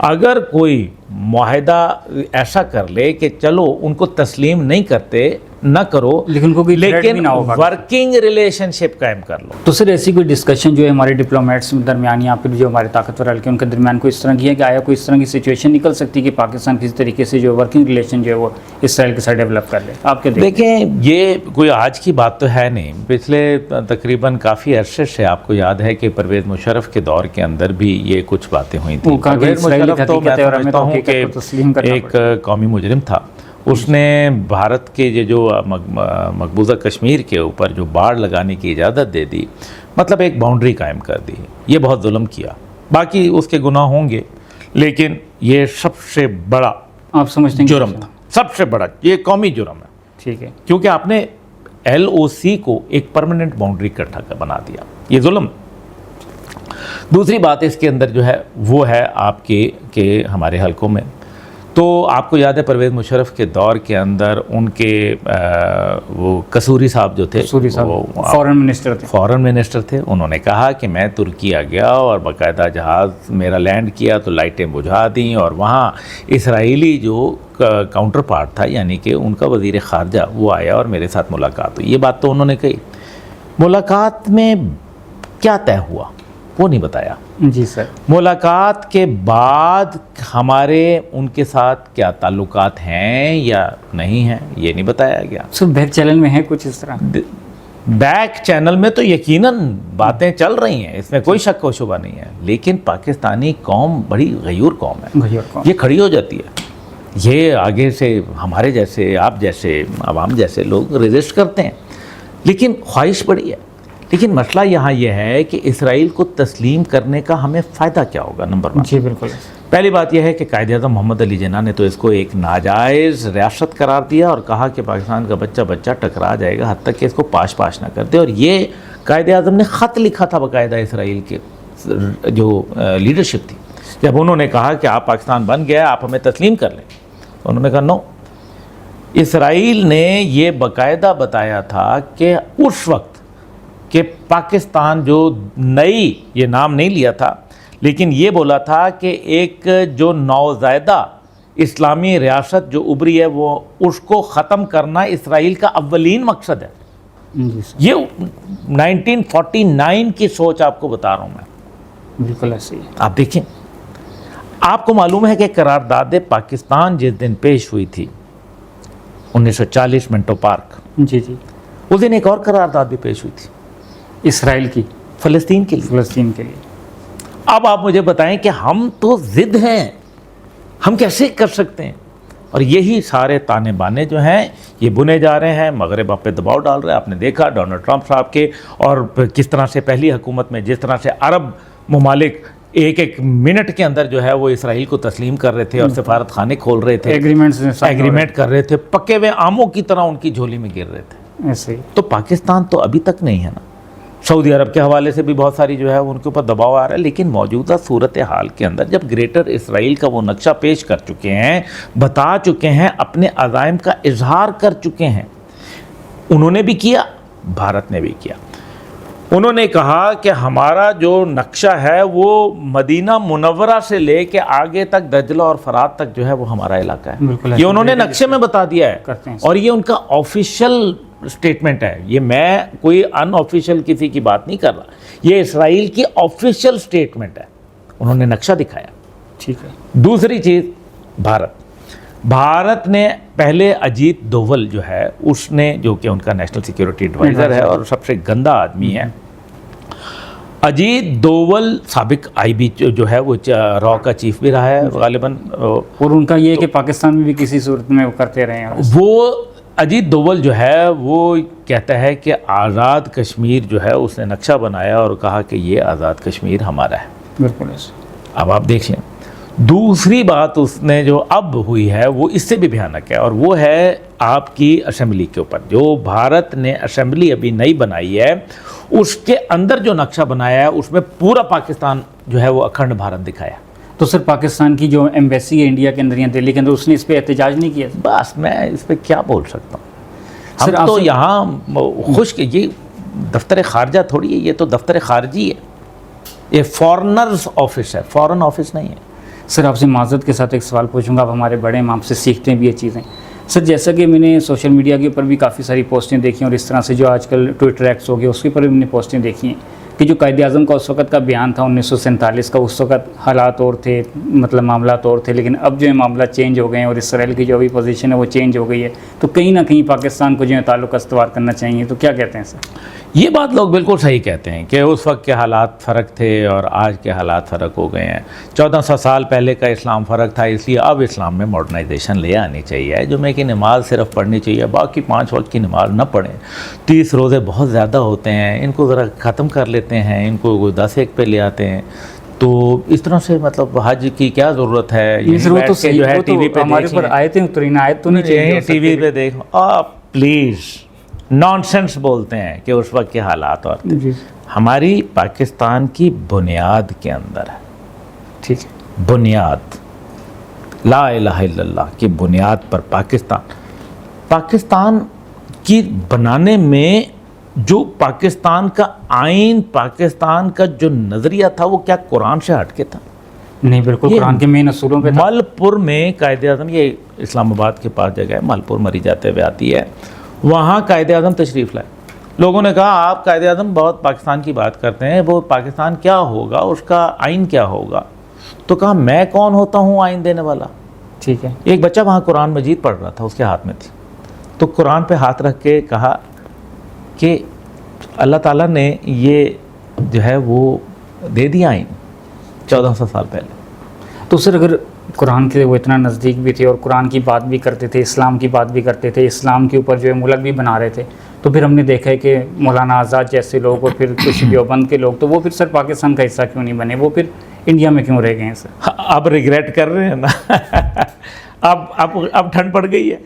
اگر کوئی معاہدہ ایسا کر لے کہ چلو ان کو تسلیم نہیں کرتے، نہ کرو، لیکن ورکنگ ریلیشن شپ قائم کر لو۔ تو سر ایسی کوئی ڈسکشن جو ہے ہمارے ڈپلومیٹس درمیان یا پھر جو ہمارے طاقتور حلقے ان کے درمیان کوئی اس طرح کی ہے کہ آیا کوئی اس طرح کی سچویشن نکل سکتی ہے کہ پاکستان کسی طریقے سے جو ورکنگ ریلیشن جو ہے وہ اسرائیل کے ساتھ ڈیولپ کر لے؟ آپ کے دیکھیں، یہ کوئی آج کی بات تو ہے نہیں، پچھلے تقریباً کافی عرصے سے آپ کو یاد ہے کہ پرویز مشرف کے دور کے اندر بھی یہ کچھ باتیں ہوئی تھیں۔ پرویز مشرف تو میں سمجھتا ہوں کہ ایک قومی مجرم تھا، اس نے بھارت کے یہ جو مقبوضہ کشمیر کے اوپر جو باڑ لگانے کی اجازت دے دی، مطلب ایک باؤنڈری قائم کر دی. یہ بہت ظلم کیا. باقی اس کے گناہ ہوں گے، لیکن یہ سب سے بڑا آپ سمجھتے ہیں جرم تھا. سب سے بڑا یہ قومی جرم ہے. ٹھیک ہے. کیونکہ آپ نے LOC کو ایک پرماننٹ باؤنڈری اکٹھا بنا دیا. یہ ظلم. دوسری بات اس کے اندر جو ہے وہ ہے آپ کے کہ ہمارے حلقوں میں تو آپ کو یاد ہے پرویز مشرف کے دور کے اندر ان کے وہ قصوری صاحب جو تھے، فورن منسٹر تھے. انہوں نے کہا کہ میں ترکی آ گیا اور باقاعدہ جہاز میرا لینڈ کیا تو لائٹیں بجھا دیں، اور وہاں اسرائیلی جو کاؤنٹر پارٹ تھا یعنی کہ ان کا وزیر خارجہ وہ آیا اور میرے ساتھ ملاقات ہوئی. یہ بات تو انہوں نے کہی. ملاقات میں کیا طے ہوا وہ نہیں بتایا. جی سر. ملاقات کے بعد ہمارے ان کے ساتھ کیا تعلقات ہیں یا نہیں ہیں یہ نہیں بتایا گیا. سر بیک چینل میں ہے کچھ اس طرح؟ بیک چینل میں تو یقیناً باتیں چل رہی ہیں، اس میں کوئی شک و شبہ نہیں ہے، لیکن پاکستانی قوم بڑی غیور قوم ہے. یہ کھڑی ہو جاتی ہے. یہ آگے سے ہمارے جیسے آپ جیسے عوام جیسے لوگ ریزسٹ کرتے ہیں، لیکن خواہش بڑی ہے. لیکن مسئلہ یہاں یہ ہے کہ اسرائیل کو تسلیم کرنے کا ہمیں فائدہ کیا ہوگا. نمبر 1 جی بالکل. پہلی بات یہ ہے کہ قائد اعظم محمد علی جناح نے تو اس کو ایک ناجائز ریاست قرار دیا اور کہا کہ پاکستان کا بچہ ٹکرا جائے گا، حد تک کہ اس کو پاش نہ کرتے. اور یہ قائد اعظم نے خط لکھا تھا باقاعدہ اسرائیل کے جو لیڈرشپ تھی، جب انہوں نے کہا کہ آپ پاکستان بن گیا آپ ہمیں تسلیم کر لیں. انہوں نے کہا نو. اسرائیل نے یہ باقاعدہ بتایا تھا کہ اس وقت کہ پاکستان جو نئی، یہ نام نہیں لیا تھا لیکن یہ بولا تھا کہ ایک جو نوزائیدہ اسلامی ریاست جو ابری ہے وہ اس کو ختم کرنا اسرائیل کا اولین مقصد ہے. یہ 1949 کی سوچ آپ کو بتا رہا ہوں میں. بالکل ایسے ہی. آپ دیکھیں، آپ کو معلوم ہے کہ قرارداد پاکستان جس دن پیش ہوئی تھی 1940 منٹو پارک، جی جی، اس دن ایک اور قرارداد بھی پیش ہوئی تھی اسرائیل کی، فلسطین کے لیے. اب آپ مجھے بتائیں کہ ہم تو ضد ہیں، ہم کیسے کر سکتے ہیں؟ اور یہی سارے تانے بانے جو ہیں یہ بنے جا رہے ہیں. مغرب آپ پہ دباؤ ڈال رہا ہے. آپ نے دیکھا ڈونلڈ ٹرمپ صاحب کے، اور کس طرح سے پہلی حکومت میں جس طرح سے عرب ممالک ایک منٹ کے اندر جو ہے وہ اسرائیل کو تسلیم کر رہے تھے اور سفارت خانے کھول رہے تھے، ایگریمنٹ کر رہے تھے، پکے ہوئے آموں کی طرح ان کی جھولی میں گر رہے تھے. ایسے ہی. تو پاکستان تو ابھی تک نہیں ہے نا. سعودی عرب کے حوالے سے بھی بہت ساری جو ہے ان کے اوپر دباؤ آ رہا ہے. لیکن موجودہ صورتحال کے اندر جب گریٹر اسرائیل کا وہ نقشہ پیش کر چکے ہیں، بتا چکے ہیں، اپنے عزائم کا اظہار کر چکے ہیں، انہوں نے بھی کیا، بھارت نے بھی کیا. انہوں نے کہا کہ ہمارا جو نقشہ ہے وہ مدینہ منورہ سے لے کے آگے تک دجلہ اور فرات تک جو ہے وہ ہمارا علاقہ ہے. یہ انہوں نے نقشے میں بتا دیا ہے، اور یہ ان کا آفیشل سٹیٹمنٹ ہے. یہ میں کوئی ان آفیشل کسی کی بات نہیں کر رہا، یہ اسرائیل کی آفیشل سٹیٹمنٹ ہے. انہوں نے نقشہ دکھایا. ٹھیک ہے. دوسری چیز، بھارت نے پہلے اجیت دوول جو ہے اس نے، جو کہ ان کا نیشنل سیکیورٹی ایڈوائزر ہے اور سب سے گندا آدمی ہے، اجیت دوول سابق IB جو ہے وہ را کا چیف بھی رہا ہے غالباً، اور ان کا یہ ہے کہ پاکستان میں بھی کسی صورت میں وہ کرتے رہے ہیں. وہ اجیت دوول جو ہے وہ کہتا ہے کہ آزاد کشمیر جو ہے اس نے نقشہ بنایا اور کہا کہ یہ آزاد کشمیر ہمارا ہے. بالکل. اب آپ دیکھ لیں. دوسری بات اس نے جو اب ہوئی ہے وہ اس سے بھی بھیانک ہے، اور وہ ہے آپ کی اسمبلی کے اوپر. جو بھارت نے اسمبلی ابھی نئی بنائی ہے اس کے اندر جو نقشہ بنایا ہے اس میں پورا پاکستان جو ہے وہ اکھنڈ بھارت دکھایا. تو سر پاکستان کی جو ایمبیسی ہے انڈیا کے اندر یا دلی کے اندر، اس نے اس پہ احتجاج نہیں کیا؟ بس میں اس پہ کیا بول سکتا ہوں. ہم تو یہاں خوش کہ یہ دفتر خارجہ تھوڑی ہے، یہ تو دفتر خارجی ہے، یہ فورنرز آفس ہے، فورن آفس نہیں ہے. سر آپ سے معذرت کے ساتھ ایک سوال پوچھوں گا، آپ ہمارے بڑے ہیں، ہم آپ سے سیکھتے ہیں بھی یہ چیزیں. سر جیسا کہ میں نے سوشل میڈیا کے اوپر بھی کافی ساری پوسٹیں دیکھی ہیں، اور اس طرح سے جو آج کل ٹویٹر ایکس ہو گیا اس کے اوپر بھی میں نے پوسٹیں دیکھی ہیں کہ جو قائد اعظم کا اس وقت کا بیان تھا 1947 کا، اس وقت حالات اور تھے، مطلب معاملات اور تھے، لیکن اب جو ہے معاملات چینج ہو گئے ہیں اور اسرائیل کی جو ابھی پوزیشن ہے وہ چینج ہو گئی ہے. تو کہیں نہ کہیں پاکستان کو جو ہے تعلق استوار کرنا چاہیے. تو کیا کہتے ہیں سر؟ یہ بات لوگ بالکل صحیح کہتے ہیں کہ اس وقت کے حالات فرق تھے اور آج کے حالات فرق ہو گئے ہیں. 1400 سال پہلے کا اسلام فرق تھا, اس لیے اب اسلام میں ماڈرنائزیشن لے آنی چاہیے. جمعے کی نماز صرف پڑھنی چاہیے, باقی 5 وقت کی نماز نہ پڑھیں. 30 روزے بہت زیادہ ہوتے ہیں, ان کو ذرا ختم کر لیتے ہیں, ان کو 10-1 پہ لے آتے ہیں. تو اس طرح سے مطلب حج کی کیا ضرورت ہے؟ ضرورت تو جو ہے ٹی وی پہ ہمارے پر آیتیں اترین, آیت تو نہیں چاہیے ٹی وی پہ دیکھو. آپ پلیز نان سینس بولتے ہیں کہ اس وقت کے حالات اور جی ہماری پاکستان کی بنیاد کے اندر ہے. ٹھیک ہے, بنیاد لا الہ الا اللہ کی بنیاد پر پاکستان کی بنانے میں جو پاکستان کا آئین, پاکستان کا جو نظریہ تھا, وہ کیا قرآن سے ہٹ کے تھا؟ نہیں, بالکل قرآن کے مین اصولوں پہ. مل پور میں قائد اعظم, یہ اسلام آباد کے پاس جگہ ہے, مل پور مری جاتے ہوئے آتی ہے, وہاں قائد اعظم تشریف لائے. لوگوں نے کہا آپ قائد اعظم بہت پاکستان کی بات کرتے ہیں, وہ پاکستان کیا ہوگا, اس کا آئین کیا ہوگا؟ تو کہا میں کون ہوتا ہوں آئین دینے والا؟ ٹھیک ہے. ایک بچہ وہاں قرآن مجید پڑھ رہا تھا, اس کے ہاتھ میں تھی, تو قرآن پہ ہاتھ رکھ کے کہا کہ اللہ تعالیٰ نے یہ جو ہے وہ دے دیا آئین 1400 سال پہلے. تو سر اگر قرآن کے وہ اتنا نزدیک بھی تھے اور قرآن کی بات بھی کرتے تھے, اسلام کی بات بھی کرتے تھے, اسلام کے اوپر جو ہے ملک بھی بنا رہے تھے, تو پھر ہم نے دیکھا ہے کہ مولانا آزاد جیسے لوگ اور پھر کچھ دیوبند کے لوگ, تو وہ پھر سر پاکستان کا حصہ کیوں نہیں بنے, وہ پھر انڈیا میں کیوں رہ گئے ہیں سر؟ اب ریگریٹ کر رہے ہیں نا. اب ٹھنڈ پڑ گئی ہے.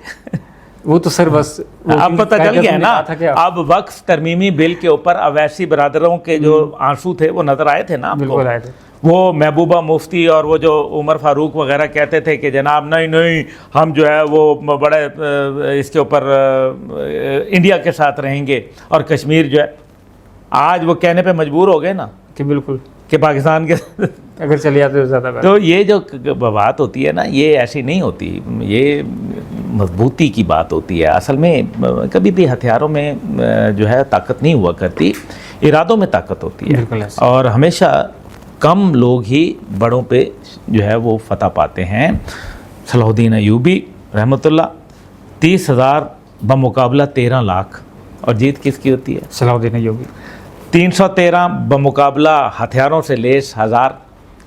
وہ تو سر بس اب پتہ چل گیا نا. اب وقف ترمیمی بل کے اوپر اویسی برادروں کے جو آنسو تھے وہ نظر آئے تھے نا آپ کو. بالکل آئے تھے. وہ محبوبہ مفتی اور وہ جو عمر فاروق وغیرہ کہتے تھے کہ جناب نہیں ہم جو ہے وہ بڑے اس کے اوپر انڈیا کے ساتھ رہیں گے, اور کشمیر جو ہے آج وہ کہنے پہ مجبور ہو گئے نا کہ بالکل کہ پاکستان کے اگر چلے جاتے تو زیادہ بہتر. تو یہ جو بات ہوتی ہے نا, یہ ایسی نہیں ہوتی, یہ مضبوطی کی بات ہوتی ہے. اصل میں کبھی بھی ہتھیاروں میں جو ہے طاقت نہیں ہوا کرتی, ارادوں میں طاقت ہوتی ہے. اور ہمیشہ کم لوگ ہی بڑوں پہ جو ہے وہ فتح پاتے ہیں. صلاح الدین ایوبی رحمۃ اللہ 30,000 بمقابلہ 13 لاکھ, اور جیت کس کی ہوتی ہے؟ صلاح الدین ایوبی. 313 بمقابلہ ہتھیاروں سے لیس 1000,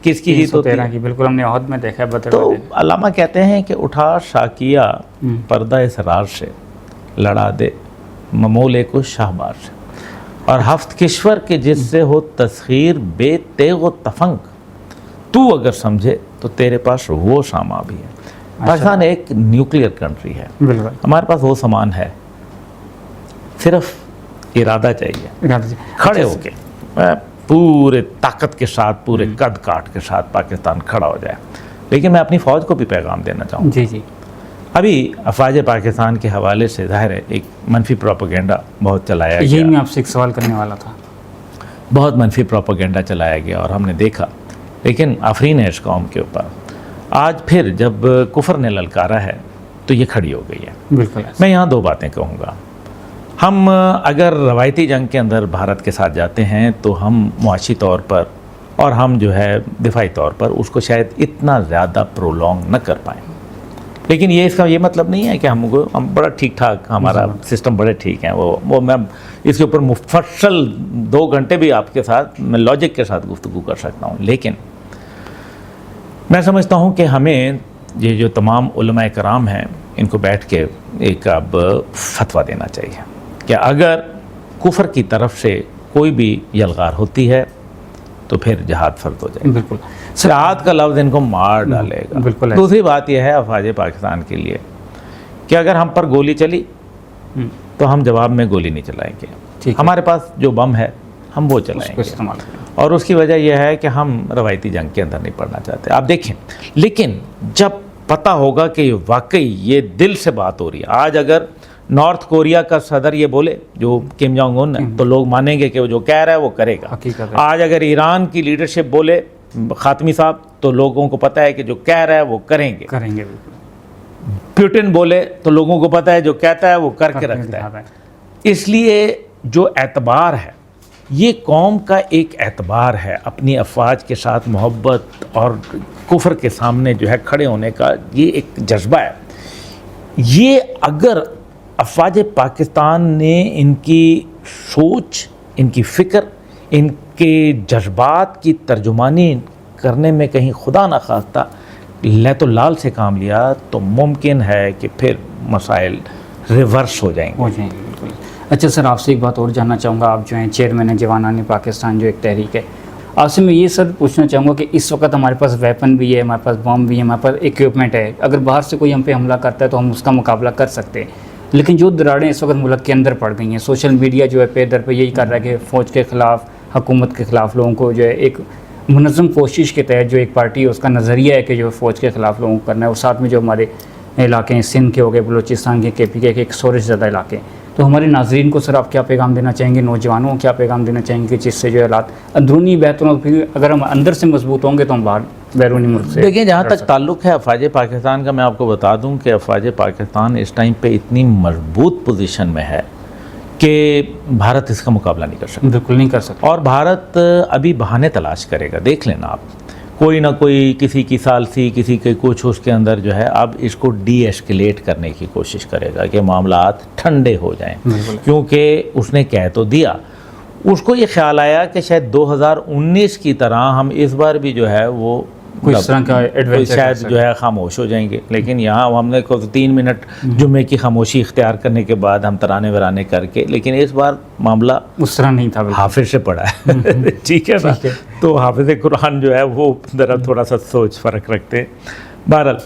کس کی جیت ہوتی ہے؟ 313 کی. بالکل ہم نے عہد میں دیکھا ہے بدر. تو علامہ کہتے ہیں کہ اٹھا شاکیہ پردہ اسرار سے, لڑا دے ممولے کو شاہبار سے, اور ہفت کشور کے جس سے ہو تسخیر بے تیغ و تفنگ, تو اگر سمجھے تو تیرے پاس وہ سامان بھی ہے. پاکستان ایک نیوکلیئر کنٹری ہے, بالکل ہمارے پاس وہ سامان ہے, صرف ارادہ چاہیے. کھڑے ہو کے پورے طاقت کے ساتھ, پورے قد کاٹ کے ساتھ پاکستان کھڑا ہو جائے. لیکن میں اپنی فوج کو بھی پیغام دینا چاہوں. جی جی. ابھی افواج پاکستان کے حوالے سے ظاہر ہے ایک منفی پروپیگنڈا بہت چلایا گیا. یہی میں آپ سے ایک سوال کرنے والا تھا. بہت منفی پروپیگنڈا چلایا گیا اور ہم نے دیکھا, لیکن آفرین ہے اس قوم کے اوپر. آج پھر جب کفر نے للکارا ہے تو یہ کھڑی ہو گئی ہے. بالکل. میں یہاں 2 باتیں کہوں گا. ہم اگر روایتی جنگ کے اندر بھارت کے ساتھ جاتے ہیں تو ہم معاشی طور پر اور ہم جو ہے دفاعی طور پر اس کو شاید اتنا زیادہ پرولونگ نہ کر پائیں. لیکن یہ اس کا یہ مطلب نہیں ہے کہ ہم بڑا ٹھیک ٹھاک, ہمارا سسٹم بڑے ٹھیک ہیں. وہ میں اس کے اوپر مفصل 2 گھنٹے بھی آپ کے ساتھ میں لاجک کے ساتھ گفتگو کر سکتا ہوں. لیکن میں سمجھتا ہوں کہ ہمیں یہ جو تمام علماء کرام ہیں ان کو بیٹھ کے ایک اب فتویٰ دینا چاہیے کہ اگر کفر کی طرف سے کوئی بھی یلغار ہوتی ہے تو پھر جہاد فرض ہو جائے. بالکل. جہاد کا لفظ ان کو مار ڈالے گا. بالکل. دوسری بات یہ ہے افواج پاکستان کے لیے کہ اگر ہم پر گولی چلی تو ہم جواب میں گولی نہیں چلائیں گے. ہمارے پاس جو بم ہے ہم وہ چلائیں گے, اور اس کی وجہ یہ ہے کہ ہم روایتی جنگ کے اندر نہیں پڑنا چاہتے. آپ دیکھیں, لیکن جب پتہ ہوگا کہ واقعی یہ دل سے بات ہو رہی ہے. آج اگر نارتھ کوریا کا صدر یہ بولے جو کم جونگ ان ہے تو لوگ مانیں گے کہ وہ جو کہہ رہا ہے وہ کرے گا. آج اگر ایران کی لیڈرشپ بولے خاتمی صاحب تو لوگوں کو پتہ ہے کہ جو کہہ رہا ہے وہ کریں گے. پیوٹن بولے تو لوگوں کو پتہ ہے جو کہتا ہے وہ کر کے رکھتا ہے. اس لیے جو اعتبار ہے یہ قوم کا ایک اعتبار ہے, اپنی افواج کے ساتھ محبت اور کفر کے سامنے جو ہے کھڑے ہونے کا یہ ایک جذبہ ہے. یہ اگر افواج پاکستان نے ان کی سوچ، ان کی فکر، ان کے جذبات کی ترجمانی کرنے میں کہیں خدا نخواستہ لیت و لال سے کام لیا تو ممکن ہے کہ پھر مسائل ریورس ہو جائیں گے. بالکل. اچھا سر، آپ سے ایک بات اور جاننا چاہوں گا. آپ جو ہیں چیئرمین جوانان پاکستان جو ایک تحریک ہے، آپ سے میں یہ سر پوچھنا چاہوں گا کہ اس وقت ہمارے پاس ویپن بھی ہے، ہمارے پاس بم بھی ہے، ہمارے پاس ایکوپمنٹ ہے. اگر باہر سے کوئی ہم پہ حملہ کرتا ہے تو ہم اس کا مقابلہ کر سکتے ہیں، لیکن جو دراڑیں اس وقت ملک کے اندر پڑ گئی ہیں، سوشل میڈیا جو ہے پہ در پہ یہی کر رہا ہے کہ فوج کے خلاف، حکومت کے خلاف لوگوں کو جو ہے ایک منظم کوشش کے تحت جو ایک پارٹی ہے اس کا نظریہ ہے کہ جو فوج کے خلاف لوگوں کو کرنا ہے، اور ساتھ میں جو ہمارے علاقے ہیں سندھ کے ہو گئے، بلوچستان کے KP کے ایک سورج زدہ علاقے ہیں. تو ہمارے ناظرین کو سر آپ کیا پیغام دینا چاہیں گے، نوجوانوں کو کیا پیغام دینا چاہیں گے کہ جس سے جو حالات اندرونی بہتروں، پھر اگر ہم اندر سے مضبوط ہوں گے تو ہم باہر بیرونی ملک سے. دیکھیں، جہاں تک تعلق ہے افواج پاکستان کا، میں آپ کو بتا دوں کہ افواج پاکستان اس ٹائم پہ اتنی مضبوط پوزیشن میں ہے کہ بھارت اس کا مقابلہ نہیں کر سکتا. بالکل نہیں کر سکتا. اور بھارت ابھی بہانے تلاش کرے گا. دیکھ لینا آپ، کوئی نہ کوئی، کسی کی ثالثی، کسی کے کچھ، اس کے اندر جو ہے اب اس کو ڈی ایسکیلیٹ کرنے کی کوشش کرے گا کہ معاملات ٹھنڈے ہو جائیں. کیونکہ اس نے کہہ تو دیا، اس کو یہ خیال آیا کہ شاید 2019 کی طرح ہم اس بار بھی جو ہے وہ کوئی اس طرح کا ایڈونچر شاید جو ہے خاموش ہو جائیں گے. لیکن یہاں ہم نے 3 منٹ جمعے کی خاموشی اختیار کرنے کے بعد ہم ترانے ورانے کر کے، لیکن اس بار معاملہ اس طرح نہیں تھا. حافظ سے پڑھا ہے. ٹھیک ہے نا؟ تو حافظ قرآن جو ہے وہ ذرا تھوڑا سا سوچ فرق رکھتے ہیں. بہرحال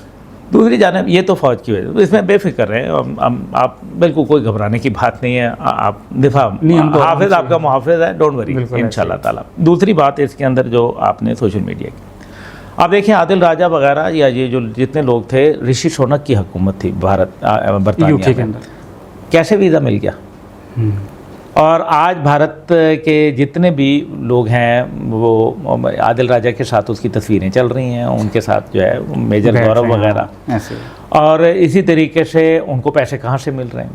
دوسری جانب یہ تو فوج کی وجہ، اس میں بے فکر رہے ہیں آپ، بالکل کوئی گھبرانے کی بات نہیں ہے. آپ دفاع، حافظ آپ کا محافظ ہے، ڈونٹ وری انشاءاللہ تعالیٰ. دوسری بات اس کے اندر جو آپ نے سوشل میڈیا کی، آپ دیکھیں عادل راجہ وغیرہ یا یہ جو جتنے لوگ تھے، رشی سونک کی حکومت تھی برطانیہ میں، کیسے ویزا مل گیا؟ اور آج بھارت کے جتنے بھی لوگ ہیں وہ عادل راجہ کے ساتھ اس کی تصویریں چل رہی ہیں، ان کے ساتھ جو ہے میجر گورو وغیرہ، اور اسی طریقے سے ان کو پیسے کہاں سے مل رہے ہیں؟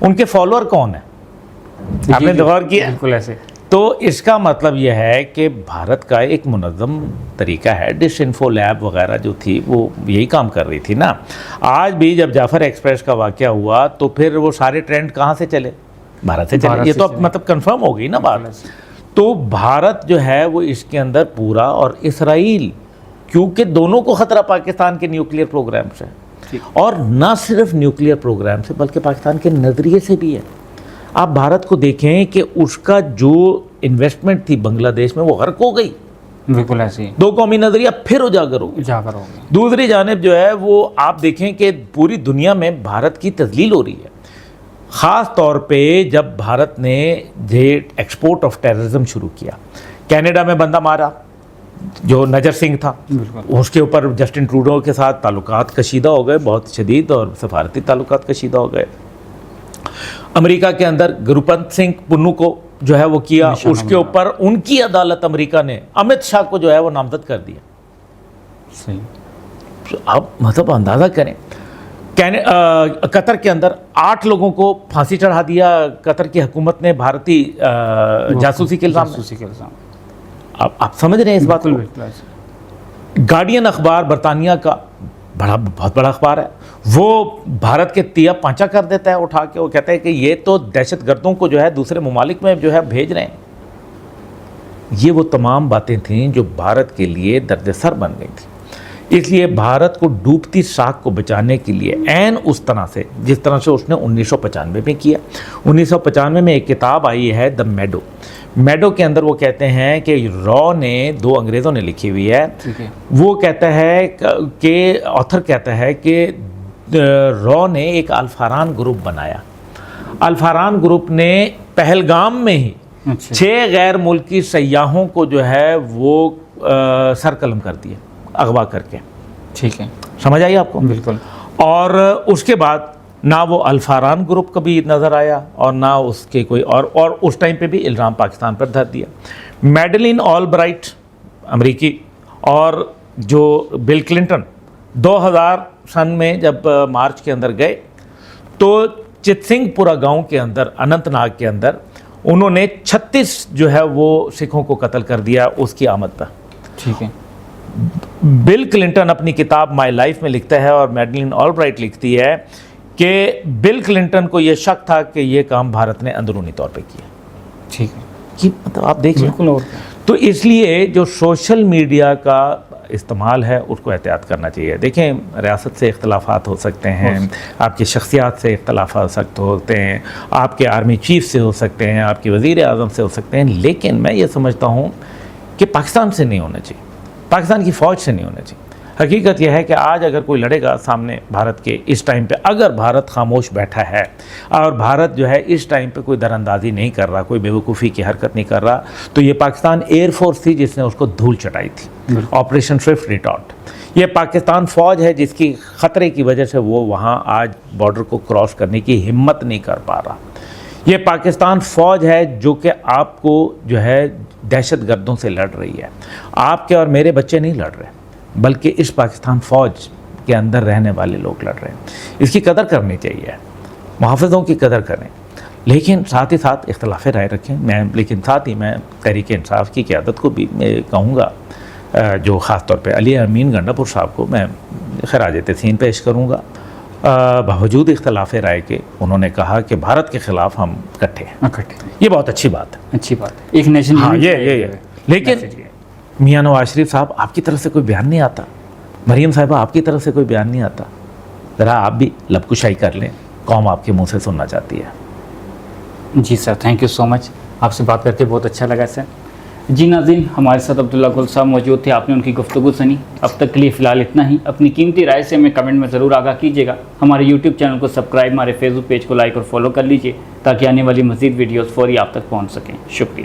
ان کے فالوور کون ہیں؟ آپ نے غور کیا؟ بالکل ایسے. تو اس کا مطلب یہ ہے کہ بھارت کا ایک منظم طریقہ ہے. ڈش انفو لیب وغیرہ جو تھی وہ یہی کام کر رہی تھی نا. آج بھی جب جعفر ایکسپریس کا واقعہ ہوا تو پھر وہ سارے ٹرینڈ کہاں سے چلے؟ بھارت سے چلے. یہ تو مطلب کنفرم ہو گئی نا بات. تو بھارت جو ہے وہ اس کے اندر پورا، اور اسرائیل، کیونکہ دونوں کو خطرہ پاکستان کے نیوکلیئر پروگرام سے، اور نہ صرف نیوکلیئر پروگرام سے بلکہ پاکستان کے نظریے سے بھی ہے. آپ بھارت کو دیکھیں کہ اس کا جو انویسٹمنٹ تھی بنگلہ دیش میں وہ غرق ہو گئی. بالکل ایسے. دو قومی نظریہ پھر اجاگر ہو گیا. دوسری جانب جو ہے وہ آپ دیکھیں کہ پوری دنیا میں بھارت کی تذلیل ہو رہی ہے، خاص طور پہ جب بھارت نے ایکسپورٹ آف ٹیررزم شروع کیا. کینیڈا میں بندہ مارا جو نجر سنگھ تھا، اس کے اوپر جسٹن ٹروڈو کے ساتھ تعلقات کشیدہ ہو گئے، بہت شدید، اور سفارتی تعلقات کشیدہ ہو گئے. امریکہ کے اندر گروپنت سنگھ پنو کو جو ہے وہ کیا، اس کے اوپر ان کی عدالت امریکہ نے امت شاہ کو جو ہے وہ نامزد کر دیا. اب مطلب اندازہ کریں، قطر کے اندر 8 لوگوں کو پھانسی چڑھا دیا قطر کی حکومت نے بھارتی جاسوسی کے الزام. آپ سمجھ رہے ہیں اس بات کو؟ گارڈین اخبار برطانیہ کا بہت بڑا اخبار ہے، وہ بھارت کے تیا پانچا کر دیتا ہے اٹھا کے. وہ کہتا ہے کہ یہ تو دہشت گردوں کو جو ہے دوسرے ممالک میں جو ہے بھیج رہے ہیں. یہ وہ تمام باتیں تھیں جو بھارت کے لیے درد سر بن گئی تھی. اس لیے بھارت کو ڈوبتی ساکھ کو بچانے کے لیے عین اس طرح سے جس طرح سے اس نے 1995 میں کیا. 1995 میں ایک کتاب آئی ہے دا میڈو کے اندر وہ کہتے ہیں کہ را نے، 2 انگریزوں نے لکھی ہوئی ہے، وہ کہتا ہے کہ آتھر کہتا ہے کہ را نے ایک الفاران گروپ بنایا. الفاران گروپ نے پہلگام میں ہی 6 غیر ملکی سیاحوں کو جو ہے وہ سر قلم کر دیے، اغوا کر کے. ٹھیک ہے، سمجھ آئی آپ کو؟ بالکل. اور اس کے بعد نہ وہ الفاران گروپ کبھی نظر آیا اور نہ اس کے کوئی اور اس ٹائم پہ بھی الزام پاکستان پر دھر دیا. میڈلین آل برائٹ امریکی اور جو بل کلنٹن 2000 سن میں جب مارچ کے اندر گئے تو چت سنگھ پورا گاؤں کے اندر، اننت ناگ کے اندر، انہوں نے 36 جو ہے وہ سکھوں کو قتل کر دیا اس کی آمد پر. ٹھیک ہے. بل کلنٹن اپنی کتاب مائی لائف میں لکھتا ہے اور میڈلین آل برائٹ لکھتی ہے کہ بل کلنٹن کو یہ شک تھا کہ یہ کام بھارت نے اندرونی طور پہ کیا. ٹھیک ہے، کہ مطلب آپ دیکھ لیں. بالکل. اور تو اس لیے جو سوشل میڈیا کا استعمال ہے اس کو احتیاط کرنا چاہیے. دیکھیں ریاست سے اختلافات ہو سکتے ہیں, آپ کی شخصیات سے اختلافات ہو سکتے ہوتے ہیں, آپ کے آرمی چیف سے ہو سکتے ہیں, آپ کے وزیر اعظم سے ہو سکتے ہیں, لیکن میں یہ سمجھتا ہوں کہ پاکستان سے نہیں ہونا چاہیے, پاکستان کی فوج سے نہیں ہونا چاہیے. حقیقت یہ ہے کہ آج اگر کوئی لڑے گا سامنے بھارت کے اس ٹائم پہ, اگر بھارت خاموش بیٹھا ہے اور بھارت جو ہے اس ٹائم پہ کوئی دراندازی نہیں کر رہا, کوئی بیوقوفی کی حرکت نہیں کر رہا, تو یہ پاکستان ایئر فورس تھی جس نے اس کو دھول چٹائی تھی, آپریشن سوئفٹ ریٹارٹ. یہ پاکستان فوج ہے جس کی خطرے کی وجہ سے وہ وہاں آج بارڈر کو کراس کرنے کی ہمت نہیں کر پا رہا. یہ پاکستان فوج ہے جو کہ آپ کو جو ہے دہشت گردوں سے لڑ رہی ہے. آپ کے اور میرے بچے نہیں لڑ رہے, بلکہ اس پاکستان فوج کے اندر رہنے والے لوگ لڑ رہے ہیں. اس کی قدر کرنی چاہیے, محافظوں کی قدر کریں, لیکن ساتھ ہی ساتھ اختلاف رائے رکھیں. لیکن ساتھ ہی میں تحریک انصاف کی قیادت کو بھی کہوں گا, جو خاص طور پہ علی امین گنڈا پور صاحب کو میں خراج تحسین پیش کروں گا. باوجود اختلاف رائے کے انہوں نے کہا کہ بھارت کے خلاف ہم اکٹھے ہیں. یہ بہت اچھی بات ہے, اچھی بات ہے, ایک نیشن. ہاں یہ لیکن میاں نواز شریف صاحب آپ کی طرف سے کوئی بیان نہیں آتا, مریم صاحبہ آپ کی طرف سے کوئی بیان نہیں آتا. ذرا آپ بھی لب کشائی کر لیں, قوم آپ کے منہ سے سننا چاہتی ہے. جی سر, تھینک یو سو مچ, آپ سے بات کرتے بہت اچھا لگا سر. جی ناظرین, ہمارے ساتھ عبداللہ گل صاحب موجود تھے, آپ نے ان کی گفتگو سنی. اب تک کے لیے فی الحال اتنا ہی. اپنی قیمتی رائے سے ہمیں کمنٹ میں ضرور آگاہ کیجیے گا. ہمارے یوٹیوب چینل کو سبسکرائب, ہمارے فیس بک پیج کو لائک اور فالو کر لیجیے تاکہ آنے والی مزید ویڈیوز فوری آپ تک پہنچ سکیں. شکریہ.